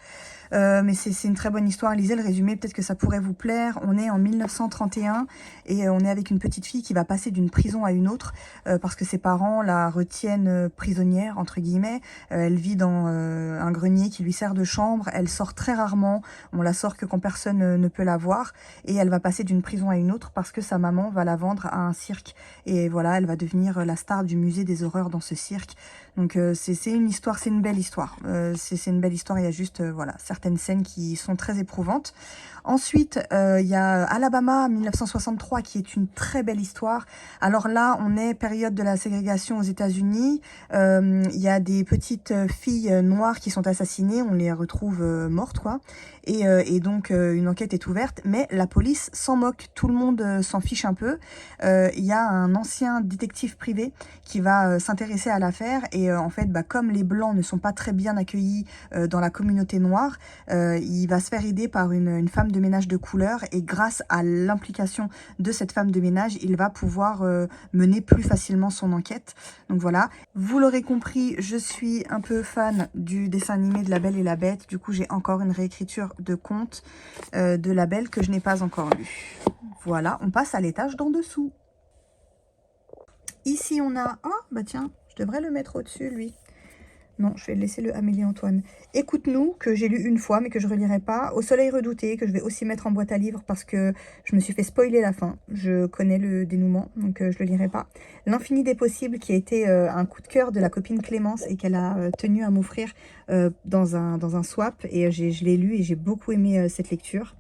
Mais c'est une très bonne histoire. Lisez le résumé, peut-être que ça pourrait vous plaire. On est en 1931 et on est avec une petite fille qui va passer d'une prison à une autre parce que ses parents la retiennent prisonnière, entre guillemets. Elle vit dans un grenier qui lui sert de chambre. Elle sort très rarement. On la sort que quand personne ne peut la voir. Et elle va passer d'une prison à une autre parce que sa maman va la vendre à un cirque. Et voilà, elle va devenir la star du musée des horreurs dans ce cirque. Donc c'est une histoire, c'est une belle histoire. C'est une belle histoire, il y a juste voilà, certaines scènes qui sont très éprouvantes. Ensuite, il y a Alabama 1963 qui est une très belle histoire. Alors là, on est période de la ségrégation aux États-Unis. Il y a des petites filles noires qui sont assassinées, on les retrouve mortes quoi. Et donc une enquête est ouverte, mais la police s'en moque, tout le monde s'en fiche un peu. Il y a un ancien détective privé qui va s'intéresser à l'affaire et en fait, comme les blancs ne sont pas très bien accueillis dans la communauté noire, il va se faire aider par une femme de ménage de couleur et grâce à l'implication de cette femme de ménage, il va pouvoir mener plus facilement son enquête. Donc voilà, vous l'aurez compris, je suis un peu fan du dessin animé de La Belle et la Bête. Du coup, j'ai encore une réécriture de conte de La Belle que je n'ai pas encore lu. Voilà, on passe à l'étage d'en dessous. Ici, on a... Ah, bah tiens, je devrais le mettre au-dessus, lui. Non, je vais laisser le Amélie-Antoine. Écoute-nous, que j'ai lu une fois, mais que je ne relirai pas. Au Soleil redouté, que je vais aussi mettre en boîte à livres parce que je me suis fait spoiler la fin. Je connais le dénouement, donc je ne le lirai pas. L'Infini des possibles, qui a été un coup de cœur de la copine Clémence et qu'elle a tenu à m'offrir dans un swap. Et je l'ai lu et j'ai beaucoup aimé cette lecture.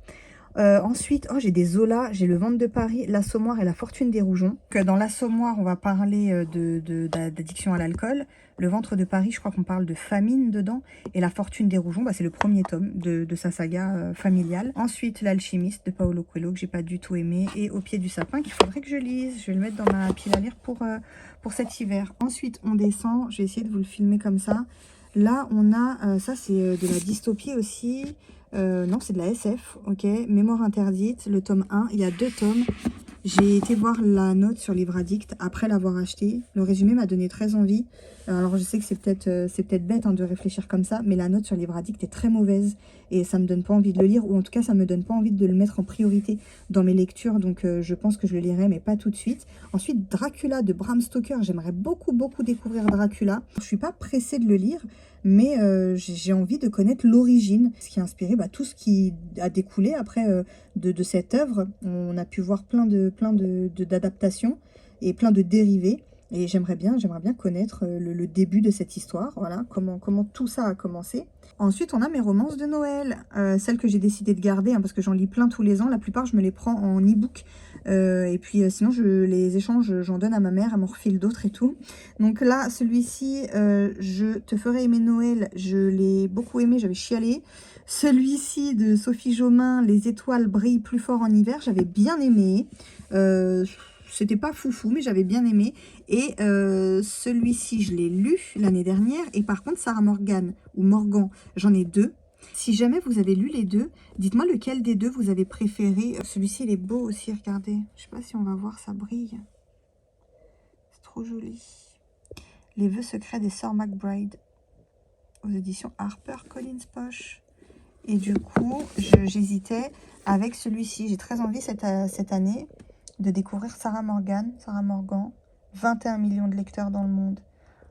Ensuite, j'ai des Zola, j'ai Le Ventre de Paris, L'Assommoir et La Fortune des Rougeons. Dans L'Assommoir, on va parler d'addiction à l'alcool. Le Ventre de Paris, je crois qu'on parle de famine dedans. Et La Fortune des Rougeons, c'est le premier tome de sa saga familiale. Ensuite, L'Alchimiste de Paolo Coelho, que j'ai pas du tout aimé. Et Au pied du sapin, qu'il faudrait que je lise. Je vais le mettre dans ma pile à lire pour cet hiver. Ensuite, on descend. Je vais essayer de vous le filmer comme ça. Là, on a, ça c'est de la dystopie aussi. Non, c'est de la SF, ok. Mémoire interdite, le tome 1. Il y a 2 tomes. J'ai été voir la note sur Livre Addict après l'avoir acheté. Le résumé m'a donné très envie. Alors, je sais que c'est peut-être bête de réfléchir comme ça, mais la note sur Livre Addict est très mauvaise et ça me donne pas envie de le lire, ou en tout cas, ça me donne pas envie de le mettre en priorité dans mes lectures. Donc, je pense que je le lirai, mais pas tout de suite. Ensuite, Dracula de Bram Stoker. J'aimerais beaucoup découvrir Dracula. Je suis pas pressée de le lire, mais j'ai envie de connaître l'origine, ce qui a inspiré tout ce qui a découlé après de cette œuvre. On a pu voir plein d'adaptations et plein de dérivés. Et j'aimerais bien connaître le début de cette histoire, voilà, comment tout ça a commencé. Ensuite, on a mes romances de Noël, celles que j'ai décidé de garder, parce que j'en lis plein tous les ans. La plupart, je me les prends en e-book. Et puis, sinon, je les échange, j'en donne à ma mère, elle m'en refile d'autres et tout. Donc là, celui-ci, Je te ferai aimer Noël, je l'ai beaucoup aimé, j'avais chialé. Celui-ci de Sophie Jomain, Les étoiles brillent plus fort en hiver, j'avais bien aimé. C'était pas foufou, mais j'avais bien aimé. Et celui-ci, je l'ai lu l'année dernière. Et par contre, Sarah Morgan, ou Morgan, j'en ai 2. Si jamais vous avez lu les 2, dites-moi lequel des 2 vous avez préféré. Celui-ci, il est beau aussi, regardez. Je sais pas si on va voir, ça brille. C'est trop joli. Les vœux secrets des sœurs McBride, aux éditions HarperCollins Poche. Et du coup, j'hésitais avec celui-ci. J'ai très envie cette année de découvrir Sarah Morgan, 21 millions de lecteurs dans le monde.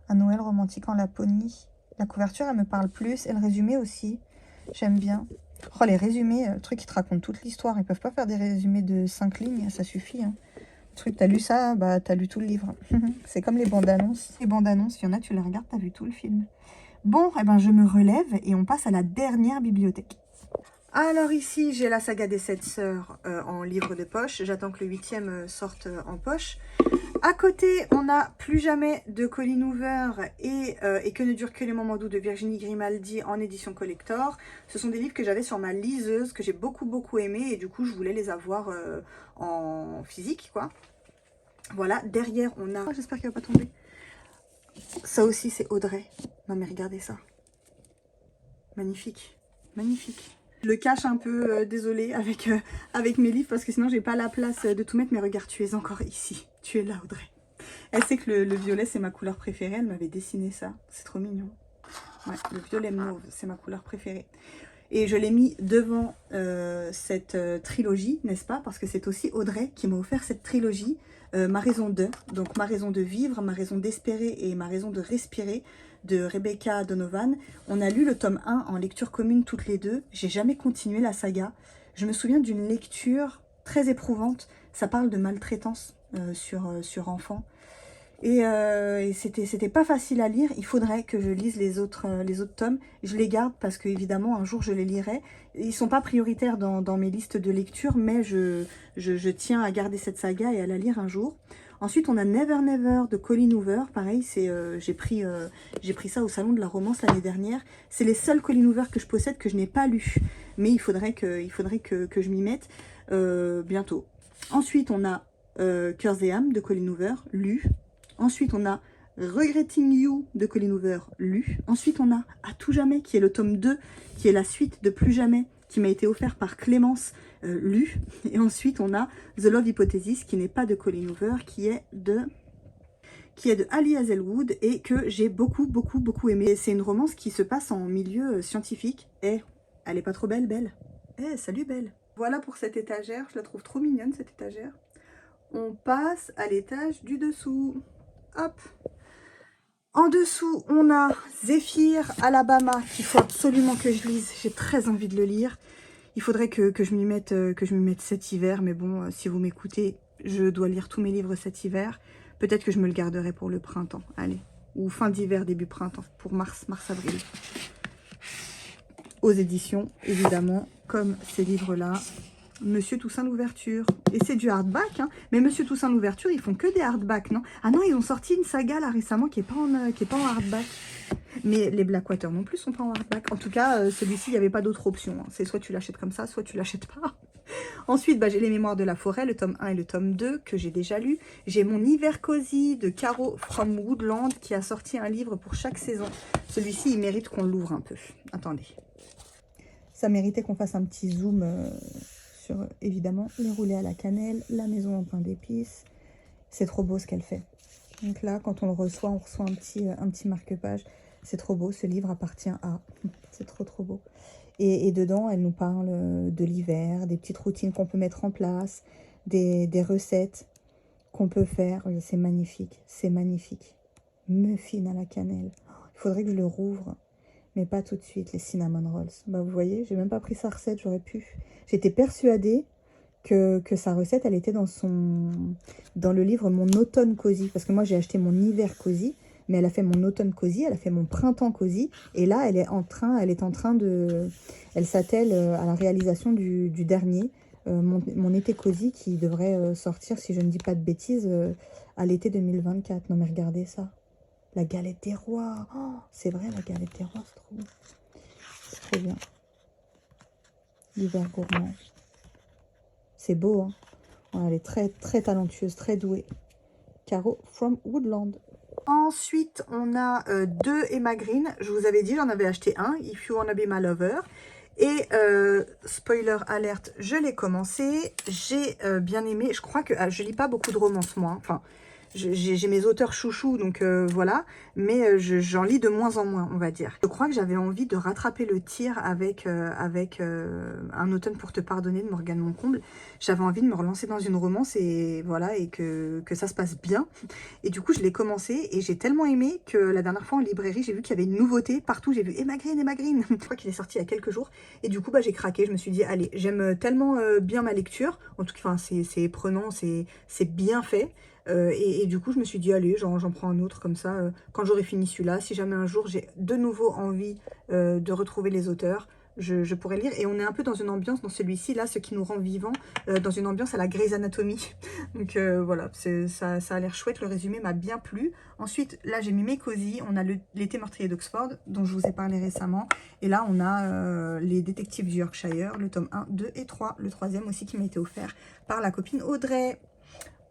Un Noël romantique en Laponie. La couverture, elle me parle plus, et le résumé aussi. J'aime bien. Oh, les résumés, le truc qui te raconte toute l'histoire. Ils peuvent pas faire des résumés de 5 lignes, ça suffit. Hein. Le truc, t'as lu ça, bah t'as lu tout le livre. C'est comme les bandes annonces. Les bandes annonces, il y en a, tu les regardes, t'as vu tout le film. Bon, eh ben, je me relève et on passe à la dernière bibliothèque. Alors ici, j'ai la saga des 7 sœurs en livre de poche. J'attends que le 8e sorte en poche. À côté, on a Plus jamais de Colleen Hoover et Que ne durent que les moments doux de Virginie Grimaldi en édition collector. Ce sont des livres que j'avais sur ma liseuse, que j'ai beaucoup aimé et du coup, je voulais les avoir en physique, quoi. Voilà, derrière, on a... Oh, j'espère qu'il ne va pas tomber. Ça aussi, c'est Audrey. Non mais regardez ça. Magnifique, magnifique. Je le cache un peu, désolée, avec mes livres, parce que sinon, j'ai pas la place de tout mettre. Mais regarde, tu es encore ici. Tu es là, Audrey. Elle sait que le violet, c'est ma couleur préférée. Elle m'avait dessiné ça. C'est trop mignon. Ouais, le violet mauve, c'est ma couleur préférée. Et je l'ai mis devant cette trilogie, n'est-ce pas? Parce que c'est aussi Audrey qui m'a offert cette trilogie. Ma raison de, donc ma raison de vivre, ma raison d'espérer et ma raison de respirer, de Rebecca Donovan. On a lu le tome 1 en lecture commune toutes les deux. J'ai jamais continué la saga. Je me souviens d'une lecture très éprouvante. Ça parle de maltraitance sur enfants. Et c'était pas facile à lire. Il faudrait que je lise les autres tomes. Je les garde parce que évidemment un jour je les lirai. Ils sont pas prioritaires dans mes listes de lecture, mais je tiens à garder cette saga et à la lire un jour. Ensuite, on a Never Never de Colleen Hoover. Pareil, j'ai pris ça au Salon de la Romance l'année dernière. C'est les seuls Colleen Hoover que je possède que je n'ai pas lus. Mais il faudrait que je m'y mette bientôt. Ensuite, on a Cœurs et âmes de Colleen Hoover, lu. Ensuite, on a Regretting You de Colleen Hoover, lu. Ensuite, on a À tout jamais, qui est le tome 2, qui est la suite de Plus jamais, qui m'a été offert par Clémence, lu. Et ensuite, on a The Love Hypothesis, qui n'est pas de Colleen Hoover, qui est de Ali Hazelwood et que j'ai beaucoup aimé. C'est une romance qui se passe en milieu scientifique. Et elle est pas trop belle, Belle? Eh, salut, Belle! Voilà pour cette étagère, je la trouve trop mignonne, cette étagère. On passe à l'étage du dessous. Hop. En dessous, on a Zéphyr, Alabama, qu'il faut absolument que je lise. J'ai très envie de le lire. Il faudrait que je m'y mette cet hiver. Mais bon, si vous m'écoutez, je dois lire tous mes livres cet hiver. Peut-être que je me le garderai pour le printemps. Allez. Ou fin d'hiver, début printemps. Pour mars-avril. Aux éditions, évidemment, comme ces livres-là. Monsieur Toussaint l'ouverture. Et c'est du hardback, hein. Mais Monsieur Toussaint l'ouverture, ils font que des hardbacks, non? Ah non, ils ont sorti une saga là récemment qui est pas en hardback. Mais les Blackwater non plus sont pas en hardback. En tout cas, celui-ci, il n'y avait pas d'autre option. Hein. C'est soit tu l'achètes comme ça, soit tu l'achètes pas. Ensuite, bah, j'ai Les Mémoires de la forêt, le tome 1 et le tome 2, que j'ai déjà lu. J'ai Mon hiver cosy de Caro from Woodland, qui a sorti un livre pour chaque saison. Celui-ci, il mérite qu'on l'ouvre un peu. Attendez. Ça méritait qu'on fasse un petit zoom... sur, évidemment, Les roulés à la cannelle, La maison en pain d'épices. C'est trop beau ce qu'elle fait. Donc là, quand on le reçoit, on reçoit un petit marque-page. C'est trop beau, ce livre appartient à... C'est trop beau. Et dedans, elle nous parle de l'hiver, des petites routines qu'on peut mettre en place, des recettes qu'on peut faire. C'est magnifique, c'est magnifique. Muffin à la cannelle. Il faudrait que je le rouvre. Mais pas tout de suite, les cinnamon rolls. Bah, vous voyez, j'ai même pas pris sa recette, j'aurais pu. J'étais persuadée que sa recette, elle était dans le livre Mon automne cosy. Parce que moi, j'ai acheté mon hiver cosy, mais elle a fait mon automne cosy, elle a fait mon printemps cosy. Et là, elle est en train de... Elle s'attelle à la réalisation du dernier, mon été cosy, qui devrait sortir, si je ne dis pas de bêtises, à l'été 2024. Non mais regardez ça. La galette des rois. Oh, c'est vrai, la galette des rois, c'est trop bon. C'est trop bien. L'hiver gourmand. C'est beau, hein. Oh, elle est très talentueuse, très douée. Caro from Woodland. Ensuite, on a 2 Emma Green. Je vous avais dit, j'en avais acheté un. If You Wanna Be My Lover. Et spoiler alerte, je l'ai commencé. J'ai bien aimé. Je crois que je lis pas beaucoup de romances, moi. Enfin, j'ai mes auteurs chouchous, donc voilà, mais j'en lis de moins en moins, on va dire. Je crois que j'avais envie de rattraper le tir avec, Un automne pour te pardonner de Morgane Moncomble. J'avais envie de me relancer dans une romance et voilà, et que ça se passe bien. Et du coup, je l'ai commencé et j'ai tellement aimé que la dernière fois en librairie, j'ai vu qu'il y avait une nouveauté. Partout, j'ai vu Emma Green, Emma Green. Je crois qu'il est sorti il y a quelques jours. Et du coup, bah, j'ai craqué. Je me suis dit, allez, j'aime tellement bien ma lecture. En tout cas, c'est prenant, c'est bien fait. Et du coup, je me suis dit, allez, j'en prends un autre comme ça. Quand j'aurai fini celui-là, si jamais un jour j'ai de nouveau envie de retrouver les auteurs, je pourrais lire. Et on est un peu dans une ambiance, dans celui-ci, là, ce qui nous rend vivants, dans une ambiance à la Grey's Anatomy. Donc voilà, ça a l'air chouette, le résumé m'a bien plu. Ensuite, là, j'ai mis mes cosy. On a l'été meurtrier d'Oxford, dont je vous ai parlé récemment. Et là, on a les détectives du Yorkshire, le tome 1, 2 et 3. Le troisième aussi qui m'a été offert par la copine Audrey.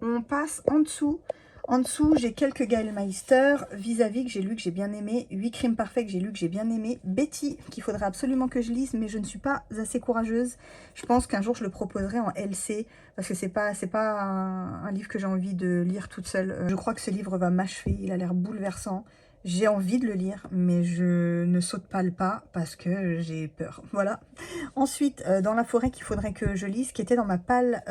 On passe en dessous. En dessous, j'ai quelques Gaël Meister, Vis-à-vis que j'ai lu, que j'ai bien aimé, 8 crimes parfaits que j'ai lu, que j'ai bien aimé, Betty, qu'il faudrait absolument que je lise, mais je ne suis pas assez courageuse. Je pense qu'un jour, je le proposerai en LC, parce que c'est pas un livre que j'ai envie de lire toute seule. Je crois que ce livre va m'achever, il a l'air bouleversant. J'ai envie de le lire, mais je ne saute pas le pas parce que j'ai peur. Voilà. Ensuite, dans la forêt qu'il faudrait que je lise, qui était dans ma palle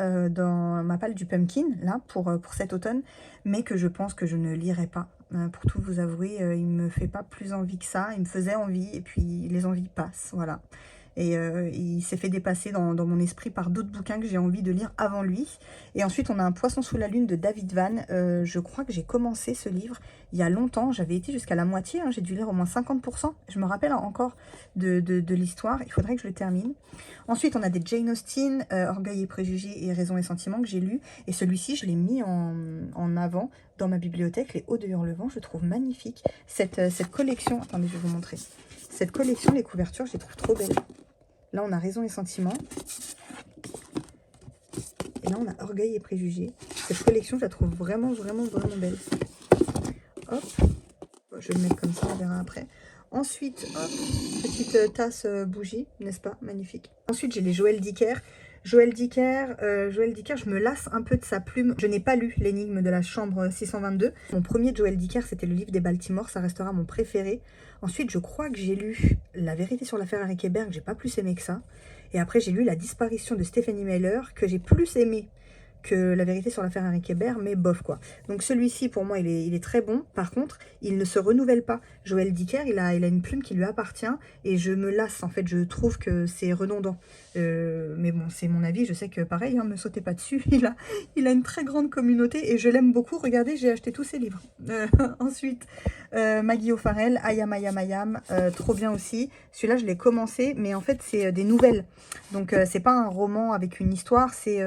du pumpkin, là, pour cet automne, mais que je pense que je ne lirai pas. Pour tout vous avouer, il me fait pas plus envie que ça. Il me faisait envie, et puis les envies passent, voilà. Et il s'est fait dépasser dans mon esprit par d'autres bouquins que j'ai envie de lire avant lui. Et ensuite, on a Un poisson sous la lune de David Van. Je crois que j'ai commencé ce livre il y a longtemps. J'avais été jusqu'à la moitié. Hein, j'ai dû lire au moins 50%. Je me rappelle encore de l'histoire. Il faudrait que je le termine. Ensuite, on a des Jane Austen, Orgueil et préjugés et Raison et sentiments que j'ai lu. Et celui-ci, je l'ai mis en avant dans ma bibliothèque. Les Hauts de Hurlevent, je trouve magnifique. Cette collection, attendez, je vais vous montrer. Cette collection, les couvertures, je les trouve trop belles. Là, on a Raison et sentiments. Et là, on a Orgueil et préjugés. Cette collection, je la trouve vraiment, vraiment, vraiment belle. Hop. Je vais le mettre comme ça, on verra après. Ensuite, hop, petite tasse bougie, n'est-ce pas? Magnifique. Ensuite, j'ai les Joël Dicker. Joël Dicker, je me lasse un peu de sa plume. Je n'ai pas lu L'énigme de la chambre 622. Mon premier Joël Dicker, c'était le livre des Baltimore. Ça restera mon préféré. Ensuite, je crois que j'ai lu La vérité sur l'affaire Harry Kéberg. J'ai pas plus aimé que ça. Et après, j'ai lu La disparition de Stephanie Meyer, que j'ai plus aimé que La vérité sur l'affaire Harry Kéberg, mais bof quoi. Donc celui-ci, pour moi, il est très bon. Par contre, il ne se renouvelle pas. Joël Dicker, il a une plume qui lui appartient et je me lasse, en fait. Je trouve que c'est redondant. Mais bon, c'est mon avis. Je sais que pareil, hein, ne me sautez pas dessus. Il a une très grande communauté et je l'aime beaucoup. Regardez, j'ai acheté tous ses livres. Ensuite, Maggie O'Farrell, Ayam Ayam Ayam, trop bien aussi. Celui-là, je l'ai commencé, mais en fait, c'est des nouvelles. Donc, c'est pas un roman avec une histoire, c'est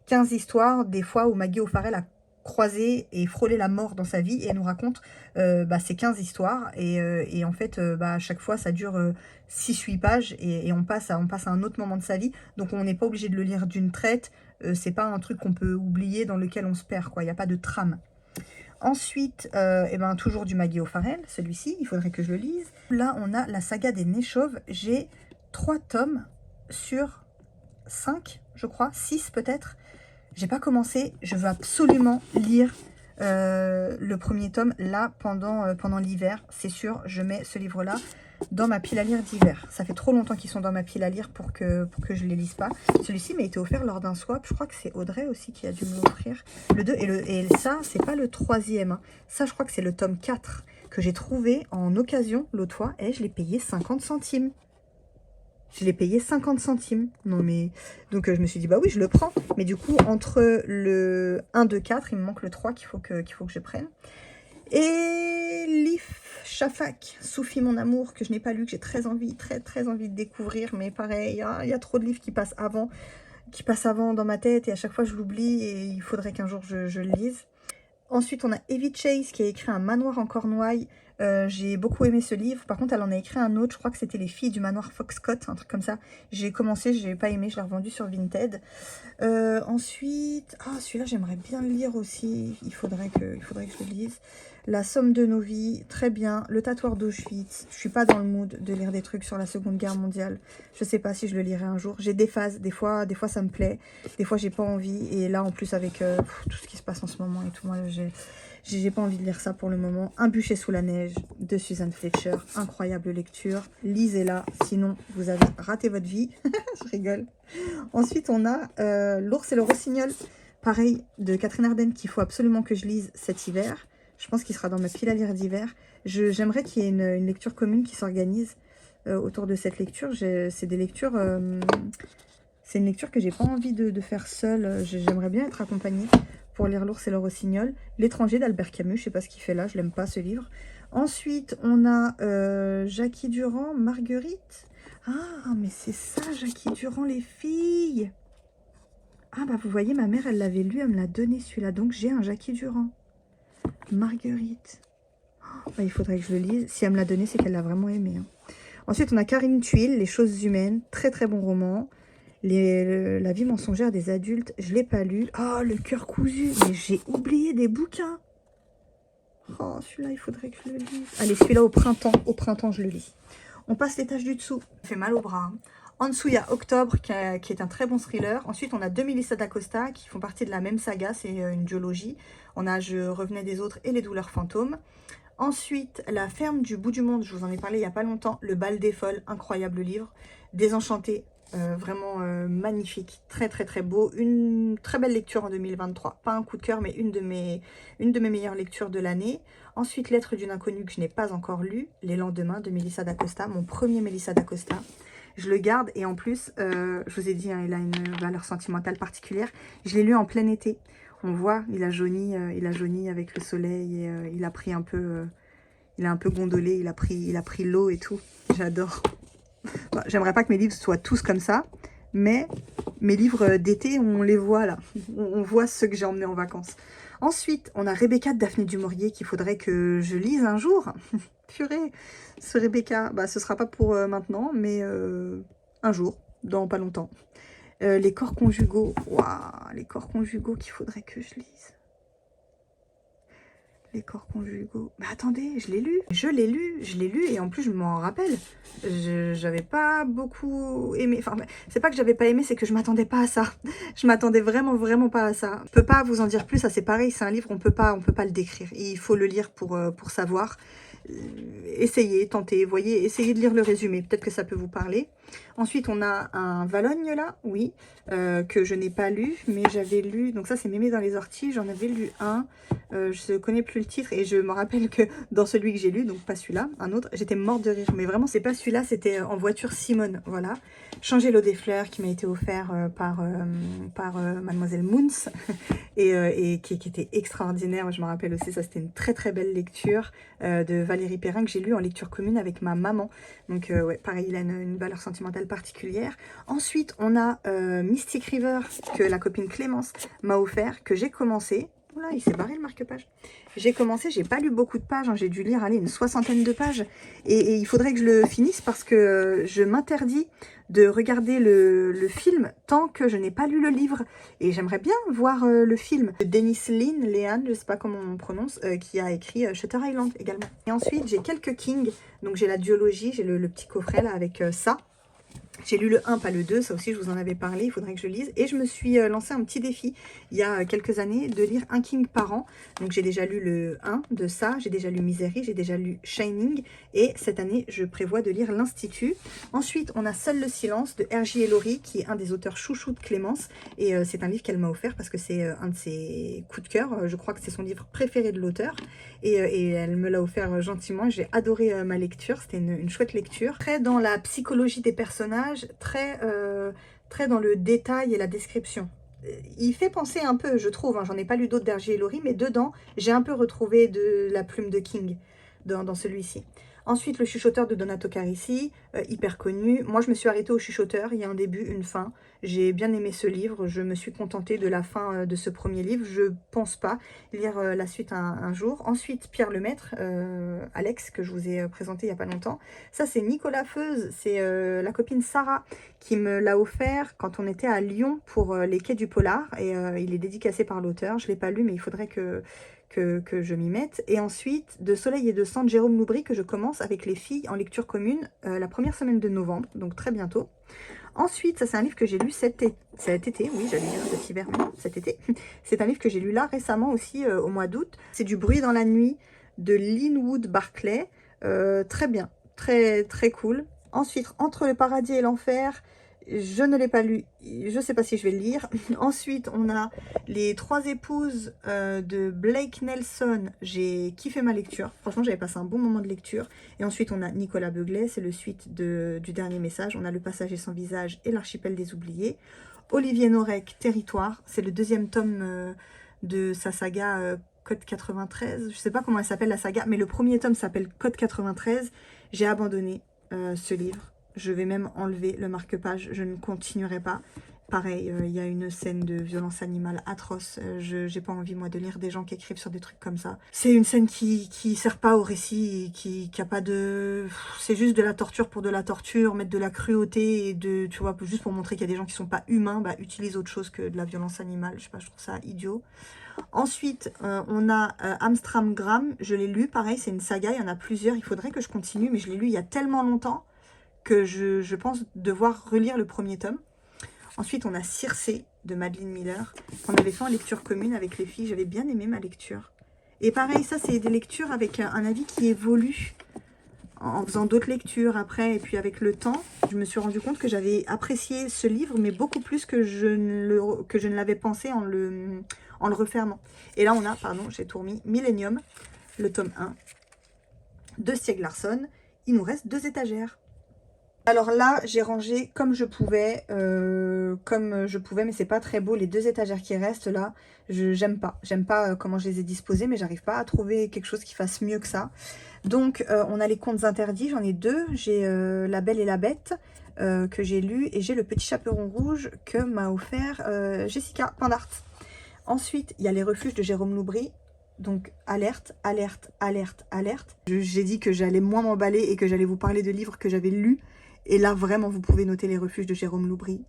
15 histoires, des fois où Maggie O'Farrell a croisé et frôlé la mort dans sa vie, et elle nous raconte ces 15 histoires, et en fait, à chaque fois, ça dure 6-8 pages, et on passe à un autre moment de sa vie, donc on n'est pas obligé de le lire d'une traite, c'est pas un truc qu'on peut oublier, dans lequel on se perd, quoi, il n'y a pas de trame. Ensuite, toujours du Maggie O'Farrell, celui-ci, il faudrait que je le lise. Là, on a la saga des Nez Chauves, j'ai 3 tomes sur 5, je crois, 6 peut-être. J'ai pas commencé, je veux absolument lire le premier tome là pendant l'hiver, c'est sûr. Je mets ce livre-là dans ma pile à lire d'hiver. Ça fait trop longtemps qu'ils sont dans ma pile à lire pour que je les lise pas. Celui-ci m'a été offert lors d'un swap, je crois que c'est Audrey aussi qui a dû me l'offrir. Le 2 et ça, c'est pas le troisième. Hein. Ça, je crois que c'est le tome 4 que j'ai trouvé en occasion l'autre fois et je l'ai payé 50 centimes. Je l'ai payé 50 centimes. Non mais... Donc je me suis dit, bah oui, je le prends. Mais du coup, entre le 1, 2, 4, il me manque le 3 qu'il faut que je prenne. Et Lif Shafak, Soufi mon amour, que je n'ai pas lu, que j'ai très envie de découvrir. Mais pareil, il y a trop de livres qui passent avant dans ma tête. Et à chaque fois, je l'oublie. Et il faudrait qu'un jour, je le lise. Ensuite, on a Evie Chase qui a écrit Un manoir en Cornouailles. J'ai beaucoup aimé ce livre. Par contre, elle en a écrit un autre. Je crois que c'était Les filles du manoir Foxcott, un truc comme ça. J'ai commencé, j'ai pas aimé, je l'ai revendu sur Vinted. Ensuite, celui-là, j'aimerais bien le lire aussi. Il faudrait que je le lise. La somme de nos vies, très bien. Le tatoueur d'Auschwitz. Je suis pas dans le mood de lire des trucs sur la Seconde Guerre mondiale. Je sais pas si je le lirai un jour. J'ai des phases. Des fois, ça me plaît. Des fois, j'ai pas envie. Et là, en plus, avec tout ce qui se passe en ce moment et tout, moi, j'ai pas envie de lire ça pour le moment. Un bûcher sous la neige de Suzanne Fletcher. Incroyable lecture. Lisez-la. Sinon, vous avez raté votre vie. Je rigole. Ensuite, on a L'ours et le rossignol. Pareil, de Catherine Ardenne, qu'il faut absolument que je lise cet hiver. Je pense qu'il sera dans ma pile à lire d'hiver. J'aimerais qu'il y ait une lecture commune qui s'organise autour de cette lecture. C'est des lectures... c'est une lecture que j'ai pas envie de faire seule. J'aimerais bien être accompagnée pour lire L'ours et le rossignol. L'étranger d'Albert Camus, je sais pas ce qu'il fait là, je l'aime pas ce livre. Ensuite, on a Jackie Durand, Marguerite. Ah, mais c'est ça, Jackie Durand, les filles. Ah, bah vous voyez, ma mère, elle l'avait lu, elle me l'a donné celui-là. Donc, j'ai un Jackie Durand. Marguerite. Oh, bah, il faudrait que je le lise. Si elle me l'a donné, c'est qu'elle l'a vraiment aimé. Hein. Ensuite, on a Karine Thuil, Les choses humaines. Très, très bon roman. La vie mensongère des adultes, je ne l'ai pas lu. Oh, Le cœur cousu. Mais j'ai oublié des bouquins. Oh, celui-là, il faudrait que je le lise. Allez, celui-là, au printemps, je le lis. On passe l'étage du dessous. Ça fait mal au bras. Hein. En dessous, il y a Octobre, qui est un très bon thriller. Ensuite, on a deux Mélissa d'Acosta, qui font partie de la même saga. C'est une duologie. On a Je revenais des autres et Les douleurs fantômes. Ensuite, La ferme du bout du monde. Je vous en ai parlé il n'y a pas longtemps. Le bal des folles, incroyable livre. Désenchanté, vraiment magnifique. Très, très, très beau. Une très belle lecture en 2023. Pas un coup de cœur, mais une de mes meilleures lectures de l'année. Ensuite, Lettre d'une inconnue que je n'ai pas encore lu. Les lendemains de Mélissa d'Acosta. Mon premier Mélissa d'Acosta. Je le garde et en plus, je vous ai dit, hein, il a une valeur sentimentale particulière. Je l'ai lu en plein été. On voit, il a jauni avec le soleil et il a pris un peu, il a un peu gondolé, il a pris l'eau et tout. J'adore. Bon, j'aimerais pas que mes livres soient tous comme ça, mais mes livres d'été, on les voit là. On voit ceux que j'ai emmenés en vacances. Ensuite, on a Rebecca de Daphné du Maurier qu'il faudrait que je lise un jour. Purée, ce Rebecca, bah, ce sera pas pour maintenant, mais un jour, dans pas longtemps. Les corps conjugaux, waouh, les corps conjugaux qu'il faudrait que je lise. Les corps conjugaux. Mais attendez, je l'ai lu. Je l'ai lu et en plus je m'en rappelle. J'avais pas beaucoup aimé. Enfin, c'est pas que j'avais pas aimé, c'est que je m'attendais pas à ça. Je m'attendais vraiment pas à ça. Je peux pas vous en dire plus, ça c'est pareil, c'est un livre, on peut pas le décrire. Il faut le lire pour savoir. Essayez, tentez, voyez, essayez de lire le résumé, peut-être que ça peut vous parler. Ensuite, on a un Valogne là, oui, que je n'ai pas lu, mais j'avais lu, donc ça c'est Mémé dans les orties, j'en avais lu un, je ne connais plus le titre, et je me rappelle que dans celui que j'ai lu, donc pas celui-là, un autre, j'étais morte de rire, mais vraiment c'est pas celui-là, c'était En voiture Simone, voilà. Changer l'eau des fleurs, qui m'a été offert par Mademoiselle Moons, et qui était extraordinaire, je me rappelle aussi, ça c'était une très très belle lecture de Valérie Perrin, que j'ai lu en lecture commune avec ma maman, donc ouais, pareil, il a une valeur sentimentale particulière. Ensuite, on a Mystic River, que la copine Clémence m'a offert, que j'ai commencé. Oula, il s'est barré le marque-page. J'ai commencé, j'ai pas lu beaucoup de pages, hein, j'ai dû lire, allez, une 60aine de pages. Et il faudrait que je le finisse parce que je m'interdis de regarder le film tant que je n'ai pas lu le livre. Et j'aimerais bien voir le film de Dennis Lehan, je sais pas comment on prononce, qui a écrit Shutter Island également. Et ensuite, j'ai quelques King, donc j'ai la duologie, j'ai le petit coffret là avec ça. J'ai lu le 1, pas le 2, ça aussi je vous en avais parlé, il faudrait que je lise. Et je me suis lancé un petit défi il y a quelques années de lire un King par an. Donc j'ai déjà lu le 1 de ça, j'ai déjà lu Misery, j'ai déjà lu Shining. Et cette année, je prévois de lire L'Institut. Ensuite, on a Seul le silence de R.J. Ellory, qui est un des auteurs chouchous de Clémence. Et c'est un livre qu'elle m'a offert parce que c'est un de ses coups de cœur. Je crois que c'est son livre préféré de l'auteur. Et elle me l'a offert gentiment. J'ai adoré ma lecture, c'était une chouette lecture. Très dans la psychologie des personnages, très dans le détail et la description. Il fait penser un peu, je trouve, hein, j'en ai pas lu d'autres d'R.J. Ellory, mais dedans, j'ai un peu retrouvé de la plume de King dans celui-ci. Ensuite, le chuchoteur de Donato Carisi, hyper connu. Moi, je me suis arrêtée au chuchoteur, il y a un début, une fin. J'ai bien aimé ce livre, je me suis contentée de la fin de ce premier livre. Je pense pas lire la suite un jour. Ensuite, Pierre Lemaître, Alex, que je vous ai présenté il y a pas longtemps. Ça, c'est Nicolas Feuze, c'est la copine Sarah qui me l'a offert quand on était à Lyon pour les quais du Polar. Et il est dédicacé par l'auteur, je ne l'ai pas lu, mais il faudrait que je m'y mette. Et ensuite, de Soleil et de Sang de Jérôme Loubry, que je commence avec les filles en lecture commune la première semaine de novembre, donc très bientôt. Ensuite, ça c'est un livre que j'ai lu cet été, oui j'allais dire cet hiver, mais non, cet été. C'est un livre que j'ai lu là récemment aussi au mois d'août. C'est Du bruit dans la nuit de Linwood Barclay. Très bien, très très cool. Ensuite, Entre le paradis et l'enfer, je ne l'ai pas lu, je ne sais pas si je vais le lire. Ensuite, on a Les Trois épouses de Blake Nelson. J'ai kiffé ma lecture. Franchement, j'avais passé un bon moment de lecture. Et ensuite, on a Nicolas Beuglet, c'est le suite du dernier message. On a Le Passager sans visage et L'archipel des oubliés. Olivier Norek, Territoire. C'est le deuxième tome de sa saga Code 93. Je ne sais pas comment elle s'appelle la saga, mais le premier tome s'appelle Code 93. J'ai abandonné ce livre. Je vais même enlever le marque-page, je ne continuerai pas. Pareil, il y a une scène de violence animale atroce. Je n'ai pas envie, moi, de lire des gens qui écrivent sur des trucs comme ça. C'est une scène qui sert pas au récit, qui a pas de... C'est juste de la torture pour de la torture, mettre de la cruauté et de... Tu vois, juste pour montrer qu'il y a des gens qui sont pas humains, bah, utilise autre chose que de la violence animale. Je sais pas, je trouve ça idiot. Ensuite, on a Amstramgram. Je l'ai lu, pareil, c'est une saga, il y en a plusieurs. Il faudrait que je continue, mais je l'ai lu il y a tellement longtemps que je pense devoir relire le premier tome. Ensuite, on a Circé de Madeline Miller, qu'on avait fait en lecture commune avec les filles. J'avais bien aimé ma lecture. Et pareil, ça, c'est des lectures avec un avis qui évolue en faisant d'autres lectures après. Et puis avec le temps, je me suis rendu compte que j'avais apprécié ce livre, mais beaucoup plus que je ne l'avais pensé en le refermant. Et là, on a, pardon, j'ai tout remis, Millennium, le tome 1, de Stieg Larsson. Il nous reste 2 étagères. Alors là, j'ai rangé comme je pouvais, mais c'est pas très beau. Les 2 étagères qui restent là, j'aime pas comment je les ai disposées, mais j'arrive pas à trouver quelque chose qui fasse mieux que ça. Donc, on a les contes interdits, j'en ai 2. J'ai La Belle et la Bête, que j'ai lu, et j'ai Le Petit Chaperon Rouge, que m'a offert Jessica Pandart. Ensuite, il y a Les Refuges de Jérôme Loubry. Donc, alerte, alerte, alerte, alerte. J'ai dit que j'allais moins m'emballer et que j'allais vous parler de livres que j'avais lus. Et là, vraiment, vous pouvez noter Les Refuges de Jérôme Loubry.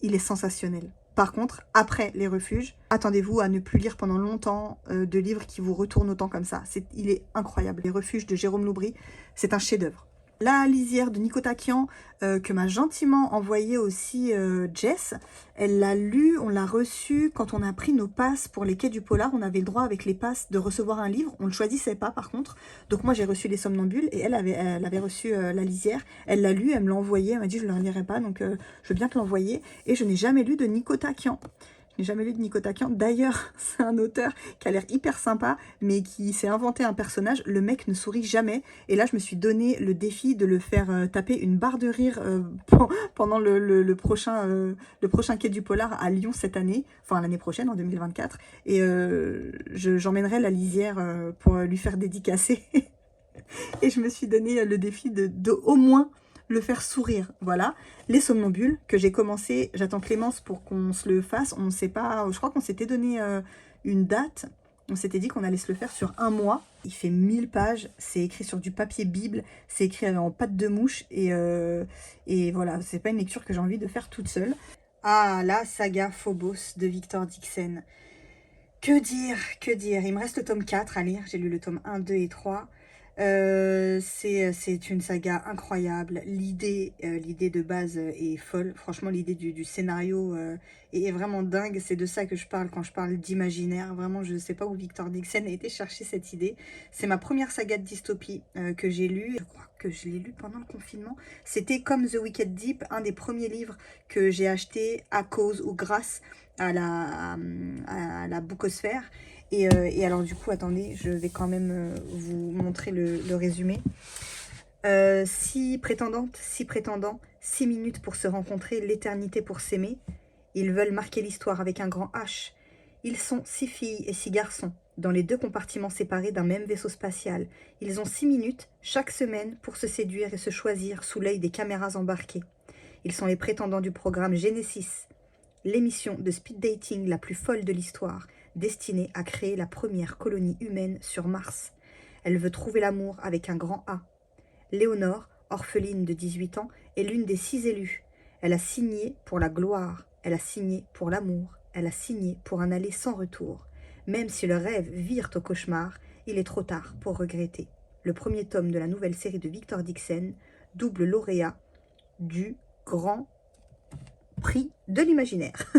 Il est sensationnel. Par contre, après Les Refuges, attendez-vous à ne plus lire pendant longtemps de livres qui vous retournent autant comme ça. Il est incroyable. Les Refuges de Jérôme Loubry, c'est un chef-d'œuvre. La lisière de Nico Takian, que m'a gentiment envoyé aussi Jess. Elle l'a lu, on l'a reçu. Quand on a pris nos passes pour les quais du Polar, on avait le droit avec les passes de recevoir un livre. On ne le choisissait pas par contre. Donc moi j'ai reçu Les Somnambules et elle avait reçu La lisière. Elle l'a lu, elle me l'a envoyé. Elle m'a dit je ne le lirai pas, donc je veux bien te l'envoyer. Et je n'ai jamais lu de Nico Takian. Je n'ai jamais lu de Nico Takian. D'ailleurs, c'est un auteur qui a l'air hyper sympa, mais qui s'est inventé un personnage. Le mec ne sourit jamais. Et là, je me suis donné le défi de le faire taper une barre de rire pendant le prochain quai du Polar à Lyon cette année. Enfin, l'année prochaine, en 2024. Et j'emmènerai La lisière pour lui faire dédicacer. Et je me suis donné le défi de au moins le faire sourire. Voilà, Les Somnambules, que j'ai commencé. J'attends Clémence pour qu'on se le fasse. On ne sait pas, je crois qu'on s'était donné une date. On s'était dit qu'on allait se le faire sur 1 mois. Il fait 1000 pages, c'est écrit sur du papier Bible, c'est écrit en patte de mouche. Et voilà, c'est pas une lecture que j'ai envie de faire toute seule. Ah, la saga Phobos de Victor Dixon. Que dire, que dire. Il me reste le tome 4 à lire. J'ai lu le tome 1, 2 et 3. C'est une saga incroyable. L'idée de base est folle. Franchement, l'idée du scénario est vraiment dingue. C'est de ça que je parle quand je parle d'imaginaire. Vraiment, je ne sais pas où Victor Dixon a été chercher cette idée. C'est ma première saga de dystopie que j'ai lue. Je crois que je l'ai lu pendant le confinement. C'était comme The Wicked Deep, un des premiers livres que j'ai acheté à cause ou grâce à la Bookosphère. Et alors du coup, attendez, je vais quand même vous montrer le résumé. 6 prétendantes, 6 prétendants, 6 minutes pour se rencontrer, l'éternité pour s'aimer. Ils veulent marquer l'histoire avec un grand H. Ils sont 6 filles et 6 garçons. dans les 2 compartiments séparés d'un même vaisseau spatial. Ils ont 6 minutes chaque semaine pour se séduire et se choisir sous l'œil des caméras embarquées. Ils sont les prétendants du programme Genesis, l'émission de speed dating la plus folle de l'histoire, destinée à créer la première colonie humaine sur Mars. Elle veut trouver l'amour avec un grand A. Léonore, orpheline de 18 ans, est l'une des 6 élues. Elle a signé pour la gloire, elle a signé pour l'amour, elle a signé pour un aller sans retour. Même si le rêve vire au cauchemar, il est trop tard pour regretter. Le premier tome de la nouvelle série de Victor Dixon, double lauréat du Grand Prix de l'imaginaire.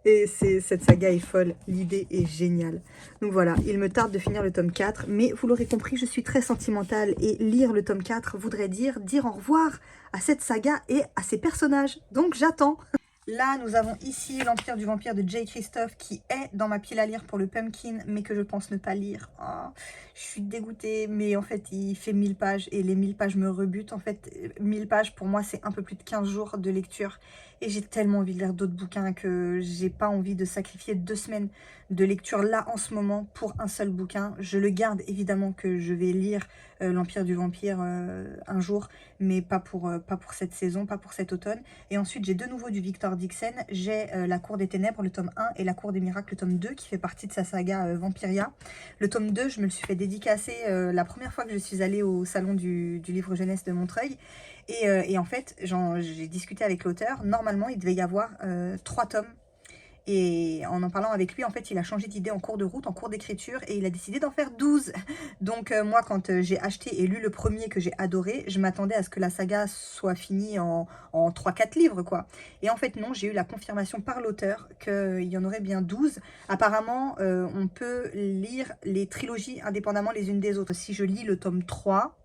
Et cette saga est folle, l'idée est géniale. Donc voilà, il me tarde de finir le tome 4, mais vous l'aurez compris, je suis très sentimentale et lire le tome 4 voudrait dire au revoir à cette saga et à ses personnages. Donc j'attends. Là, nous avons ici l'Empire du Vampire de Jay Kristoff qui est dans ma pile à lire pour le Pumpkin, mais que je pense ne pas lire. Oh, je suis dégoûtée, mais en fait, il fait 1000 pages et les 1000 pages me rebutent. En fait, 1000 pages, pour moi, c'est un peu plus de 15 jours de lecture. Et j'ai tellement envie de lire d'autres bouquins que j'ai pas envie de sacrifier 2 semaines de lecture là en ce moment pour un seul bouquin. Je le garde, évidemment que je vais lire l'Empire du Vampire un jour, mais pas pour cette saison, pas pour cet automne. Et ensuite, j'ai de nouveau du Victor Dixon. J'ai La Cour des Ténèbres, le tome 1, et La Cour des Miracles, le tome 2, qui fait partie de sa saga Vampiria. Le tome 2, je me le suis fait dédicacer la première fois que je suis allée au salon du livre jeunesse de Montreuil. Et en fait, j'ai discuté avec l'auteur. Normalement, il devait y avoir 3 tomes. Et en parlant avec lui, en fait, il a changé d'idée en cours de route, en cours d'écriture, et il a décidé d'en faire 12. Donc moi, quand j'ai acheté et lu le premier que j'ai adoré, je m'attendais à ce que la saga soit finie en 3-4 livres, quoi. Et en fait, non, j'ai eu la confirmation par l'auteur qu'il y en aurait bien 12. Apparemment, on peut lire les trilogies indépendamment les unes des autres. Si je lis le tome 3,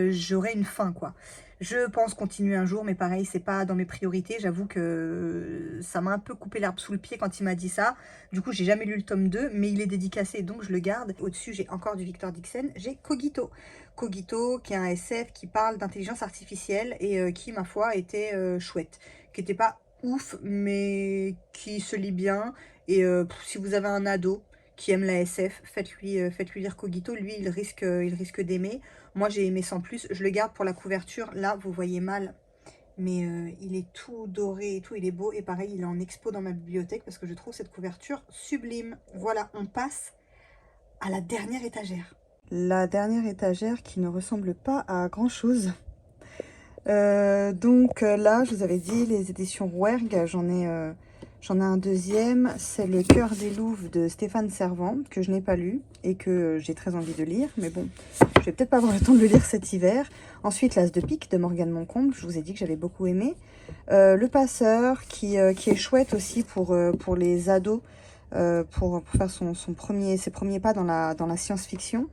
j'aurai une fin, quoi. Je pense continuer un jour, mais pareil, c'est pas dans mes priorités. J'avoue que ça m'a un peu coupé l'herbe sous le pied quand il m'a dit ça. Du coup, j'ai jamais lu le tome 2, mais il est dédicacé, donc je le garde. Au-dessus, j'ai encore du Victor Dixon. J'ai Cogito. Cogito, qui est un SF qui parle d'intelligence artificielle et qui, ma foi, était chouette. Qui était pas ouf, mais qui se lit bien. Et si vous avez un ado qui aime la SF, faites-lui lire Cogito. Lui, il risque d'aimer. Moi, j'ai aimé sans plus. Je le garde pour la couverture. Là, vous voyez mal, mais il est tout doré et tout. Il est beau. Et pareil, il est en expo dans ma bibliothèque parce que je trouve cette couverture sublime. Voilà, on passe à la dernière étagère. La dernière étagère qui ne ressemble pas à grand-chose. Donc là, je vous avais dit, les éditions Rouergue, j'en ai un deuxième, c'est Le Cœur des Louves de Stéphane Servant, que je n'ai pas lu et que j'ai très envie de lire, mais bon, je vais peut-être pas avoir le temps de le lire cet hiver. Ensuite, L'As de pique de Morgane Moncomble, je vous ai dit que j'avais beaucoup aimé. Le Passeur, qui est chouette aussi pour les ados, pour faire ses premiers pas dans la science-fiction.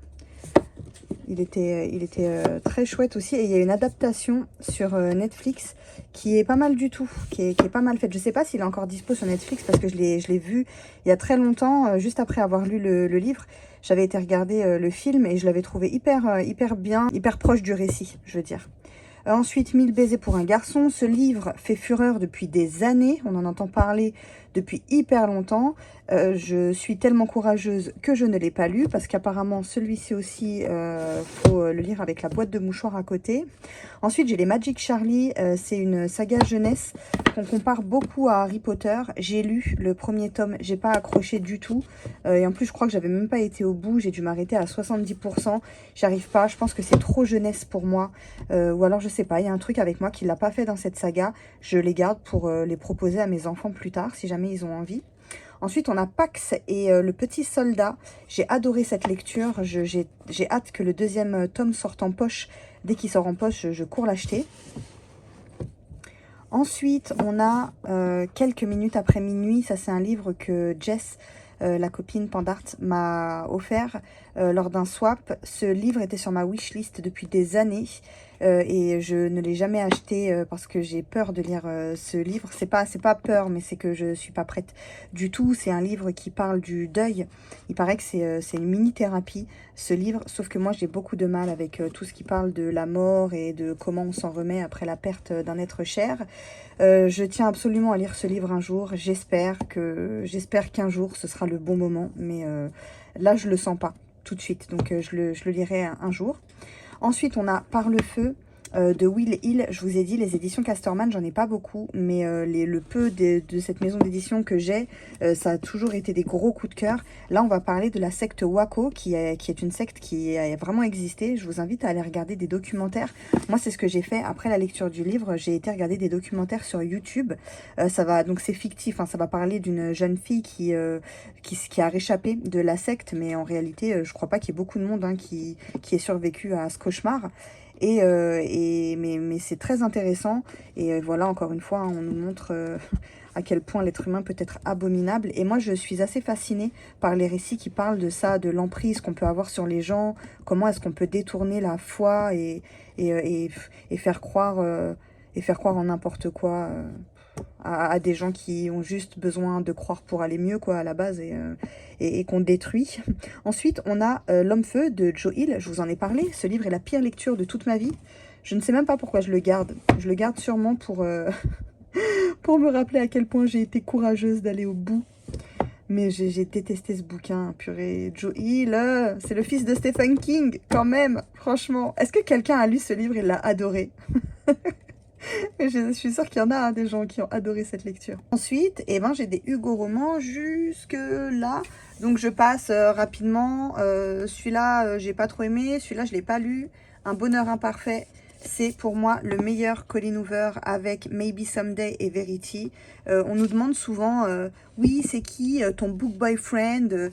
Il était très chouette aussi. Et il y a une adaptation sur Netflix qui est pas mal du tout, qui est pas mal faite. Je sais pas s'il est encore dispo sur Netflix parce que je l'ai vu il y a très longtemps, juste après avoir lu le livre. J'avais été regarder le film et je l'avais trouvé hyper bien, hyper proche du récit, je veux dire. Ensuite, 1000 baisers pour un garçon. Ce livre fait fureur depuis des années. On en entend parler depuis hyper longtemps. Je suis tellement courageuse que je ne l'ai pas lu parce qu'apparemment, celui-ci aussi, faut le lire avec la boîte de mouchoirs à côté. Ensuite, j'ai les Magic Charlie. C'est une saga jeunesse qu'on compare beaucoup à Harry Potter. J'ai lu le premier tome. J'ai pas accroché du tout. Et en plus, je crois que j'avais même pas été au bout. J'ai dû m'arrêter à 70%. J'arrive pas. Je pense que c'est trop jeunesse pour moi. Ou alors, je sais pas. Il y a un truc avec moi qui l'a pas fait dans cette saga. Je les garde pour les proposer à mes enfants plus tard, si jamais ils ont envie. Ensuite, on a Pax et le petit soldat. J'ai adoré cette lecture. J'ai hâte que le deuxième tome sorte en poche. Dès qu'il sort en poche, je cours l'acheter. Ensuite, on a Quelques minutes après minuit. Ça, c'est un livre que Jess, la copine Pandart, m'a offert lors d'un swap. Ce livre était sur ma wishlist depuis des années. et je ne l'ai jamais acheté parce que j'ai peur de lire ce livre. C'est pas peur, mais c'est que je suis pas prête du tout. C'est un livre qui parle du deuil. Il paraît que c'est une mini-thérapie, ce livre, sauf que moi j'ai beaucoup de mal avec tout ce qui parle de la mort et de comment on s'en remet après la perte d'un être cher. Je tiens absolument à lire ce livre un jour. J'espère qu'un jour ce sera le bon moment, mais là je le sens pas tout de suite, donc je le lirai un jour. Ensuite, on a Par le feu de Will Hill. Je vous ai dit, les éditions Casterman, j'en ai pas beaucoup, mais le peu de cette maison d'édition que j'ai, ça a toujours été des gros coups de cœur. Là, on va parler de la secte Waco, qui est une secte qui a vraiment existé. Je vous invite à aller regarder des documentaires. Moi, c'est ce que j'ai fait après la lecture du livre. J'ai été regarder des documentaires sur YouTube. Donc c'est fictif, hein, ça va parler d'une jeune fille qui a réchappé de la secte, mais en réalité, je crois pas qu'il y ait beaucoup de monde qui ait survécu à ce cauchemar. Mais c'est très intéressant. Et voilà, encore une fois, hein, on nous montre à quel point l'être humain peut être abominable. Et moi, je suis assez fascinée par les récits qui parlent de ça, de l'emprise qu'on peut avoir sur les gens, comment est-ce qu'on peut détourner la foi et faire croire en n'importe quoi à des gens qui ont juste besoin de croire pour aller mieux, quoi, à la base, et qu'on détruit. Ensuite, on a L'Homme-Feu de Joe Hill. Je vous en ai parlé. Ce livre est la pire lecture de toute ma vie. Je ne sais même pas pourquoi je le garde. Je le garde sûrement pour, pour me rappeler à quel point j'ai été courageuse d'aller au bout. Mais j'ai détesté ce bouquin, purée. Joe Hill, c'est le fils de Stephen King, quand même, franchement. Est-ce que quelqu'un a lu ce livre et l'a adoré? Je suis sûre qu'il y en a des gens qui ont adoré cette lecture. Ensuite, j'ai des Hugo romans jusque là. Donc je passe rapidement. Celui-là, j'ai pas trop aimé. Celui-là, je l'ai pas lu. Un bonheur imparfait. C'est pour moi le meilleur Colleen Hoover avec Maybe Someday et Verity. On nous demande souvent, oui, c'est qui ton book boyfriend?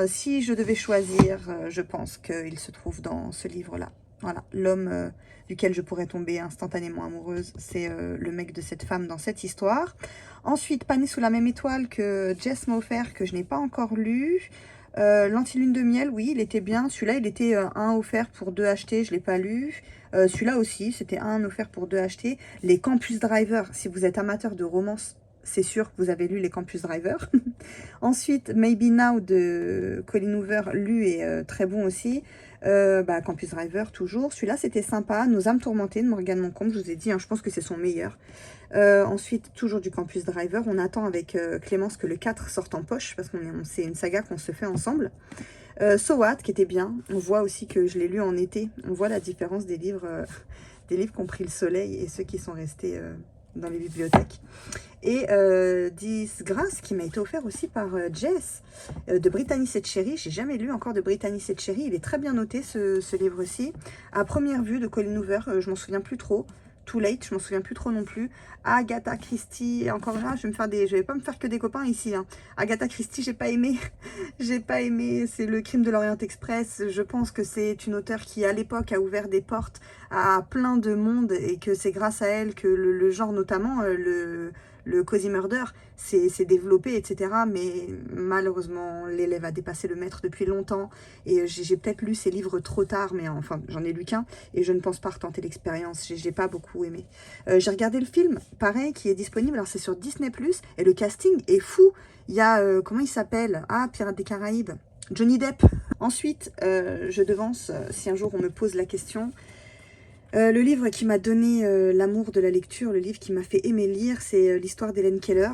Si je devais choisir, je pense qu'il se trouve dans ce livre-là. Voilà, l'homme duquel je pourrais tomber instantanément amoureuse, c'est le mec de cette femme dans cette histoire. Ensuite, Pas né sous la même étoile que Jess m'a offert, que je n'ai pas encore lu. L'Anti-Lune de miel, oui, il était bien. Celui-là, il était un offert pour 2 achetés, je ne l'ai pas lu. Celui-là aussi, c'était un offert pour 2 achetés. Les Campus Driver, si vous êtes amateur de romance, c'est sûr que vous avez lu les Campus Driver. Ensuite, Maybe Now de Colleen Hoover, lu et très bon aussi. Campus Driver, toujours. Celui-là, c'était sympa. Nos âmes tourmentées de Morgane Moncombe, je vous ai dit, hein, je pense que c'est son meilleur. Ensuite, toujours du Campus Driver. On attend avec Clémence que le 4 sorte en poche, parce que c'est une saga qu'on se fait ensemble. So What, qui était bien. On voit aussi que je l'ai lu en été. On voit la différence des livres qui ont pris le soleil et ceux qui sont restés dans les bibliothèques. Et Disgrâce, qui m'a été offert aussi par Jess, de Brittany Setcherry. J'ai jamais lu encore de Brittany Setcherry. Il est très bien noté, ce livre-ci. À première vue, de Colleen Hoover, je m'en souviens plus trop. Too Late, je m'en souviens plus trop non plus. Agatha Christie, encore là, je vais pas me faire que des copains ici. Hein. Agatha Christie, j'ai pas aimé. J'ai pas aimé. C'est Le Crime de l'Orient Express. Je pense que c'est une auteure qui, à l'époque, a ouvert des portes à plein de monde et que c'est grâce à elle que le genre, notamment le Cozy Murder, s'est développé, etc. Mais malheureusement, l'élève a dépassé le maître depuis longtemps. Et j'ai peut-être lu ses livres trop tard, mais enfin, j'en ai lu qu'un. Et je ne pense pas retenter l'expérience. J'ai pas beaucoup aimé. J'ai regardé le film, pareil, qui est disponible. Alors, c'est sur Disney+. Et le casting est fou. Il y a, comment il s'appelle? Ah, Pirates des Caraïbes. Johnny Depp. Ensuite, je devance, si un jour on me pose la question... le livre qui m'a donné l'amour de la lecture, le livre qui m'a fait aimer lire, c'est l'histoire d'Hélène Keller.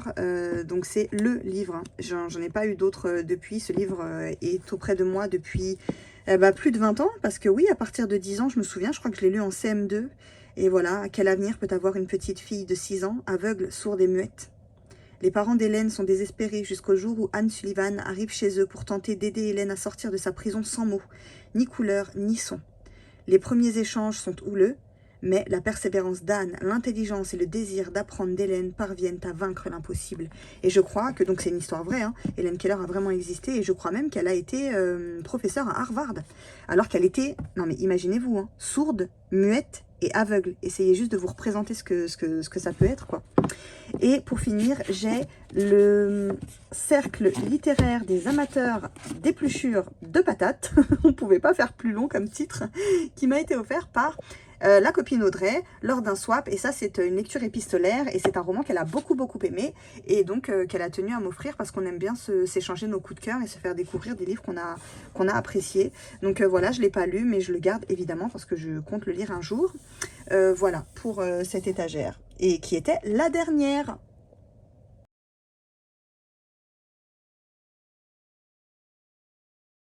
Donc c'est le livre, hein. J'en ai pas eu d'autres depuis. Ce livre est auprès de moi depuis plus de 20 ans. Parce que oui, à partir de 10 ans, je me souviens, je crois que je l'ai lu en CM2. Et voilà, quel avenir peut avoir une petite fille de 6 ans, aveugle, sourde et muette? Les parents d'Hélène sont désespérés jusqu'au jour où Anne Sullivan arrive chez eux pour tenter d'aider Hélène à sortir de sa prison sans mots, ni couleur, ni son. Les premiers échanges sont houleux, mais la persévérance d'Anne, l'intelligence et le désir d'apprendre d'Hélène parviennent à vaincre l'impossible. Et je crois que, donc c'est une histoire vraie, hein, Hélène Keller a vraiment existé, et je crois même qu'elle a été professeure à Harvard, alors qu'elle était, non mais imaginez-vous, hein, sourde, muette et aveugle. Essayez juste de vous représenter ce que ça peut être, quoi. Et pour finir, j'ai le cercle littéraire des amateurs d'épluchures de patates. On ne pouvait pas faire plus long comme titre, qui m'a été offert par la copine Audrey, lors d'un swap. Et ça, c'est une lecture épistolaire et c'est un roman qu'elle a beaucoup aimé et donc qu'elle a tenu à m'offrir parce qu'on aime bien s'échanger nos coups de cœur et se faire découvrir des livres qu'on a appréciés. Donc voilà, je ne l'ai pas lu, mais je le garde évidemment parce que je compte le lire un jour. Voilà pour cette étagère et qui était la dernière.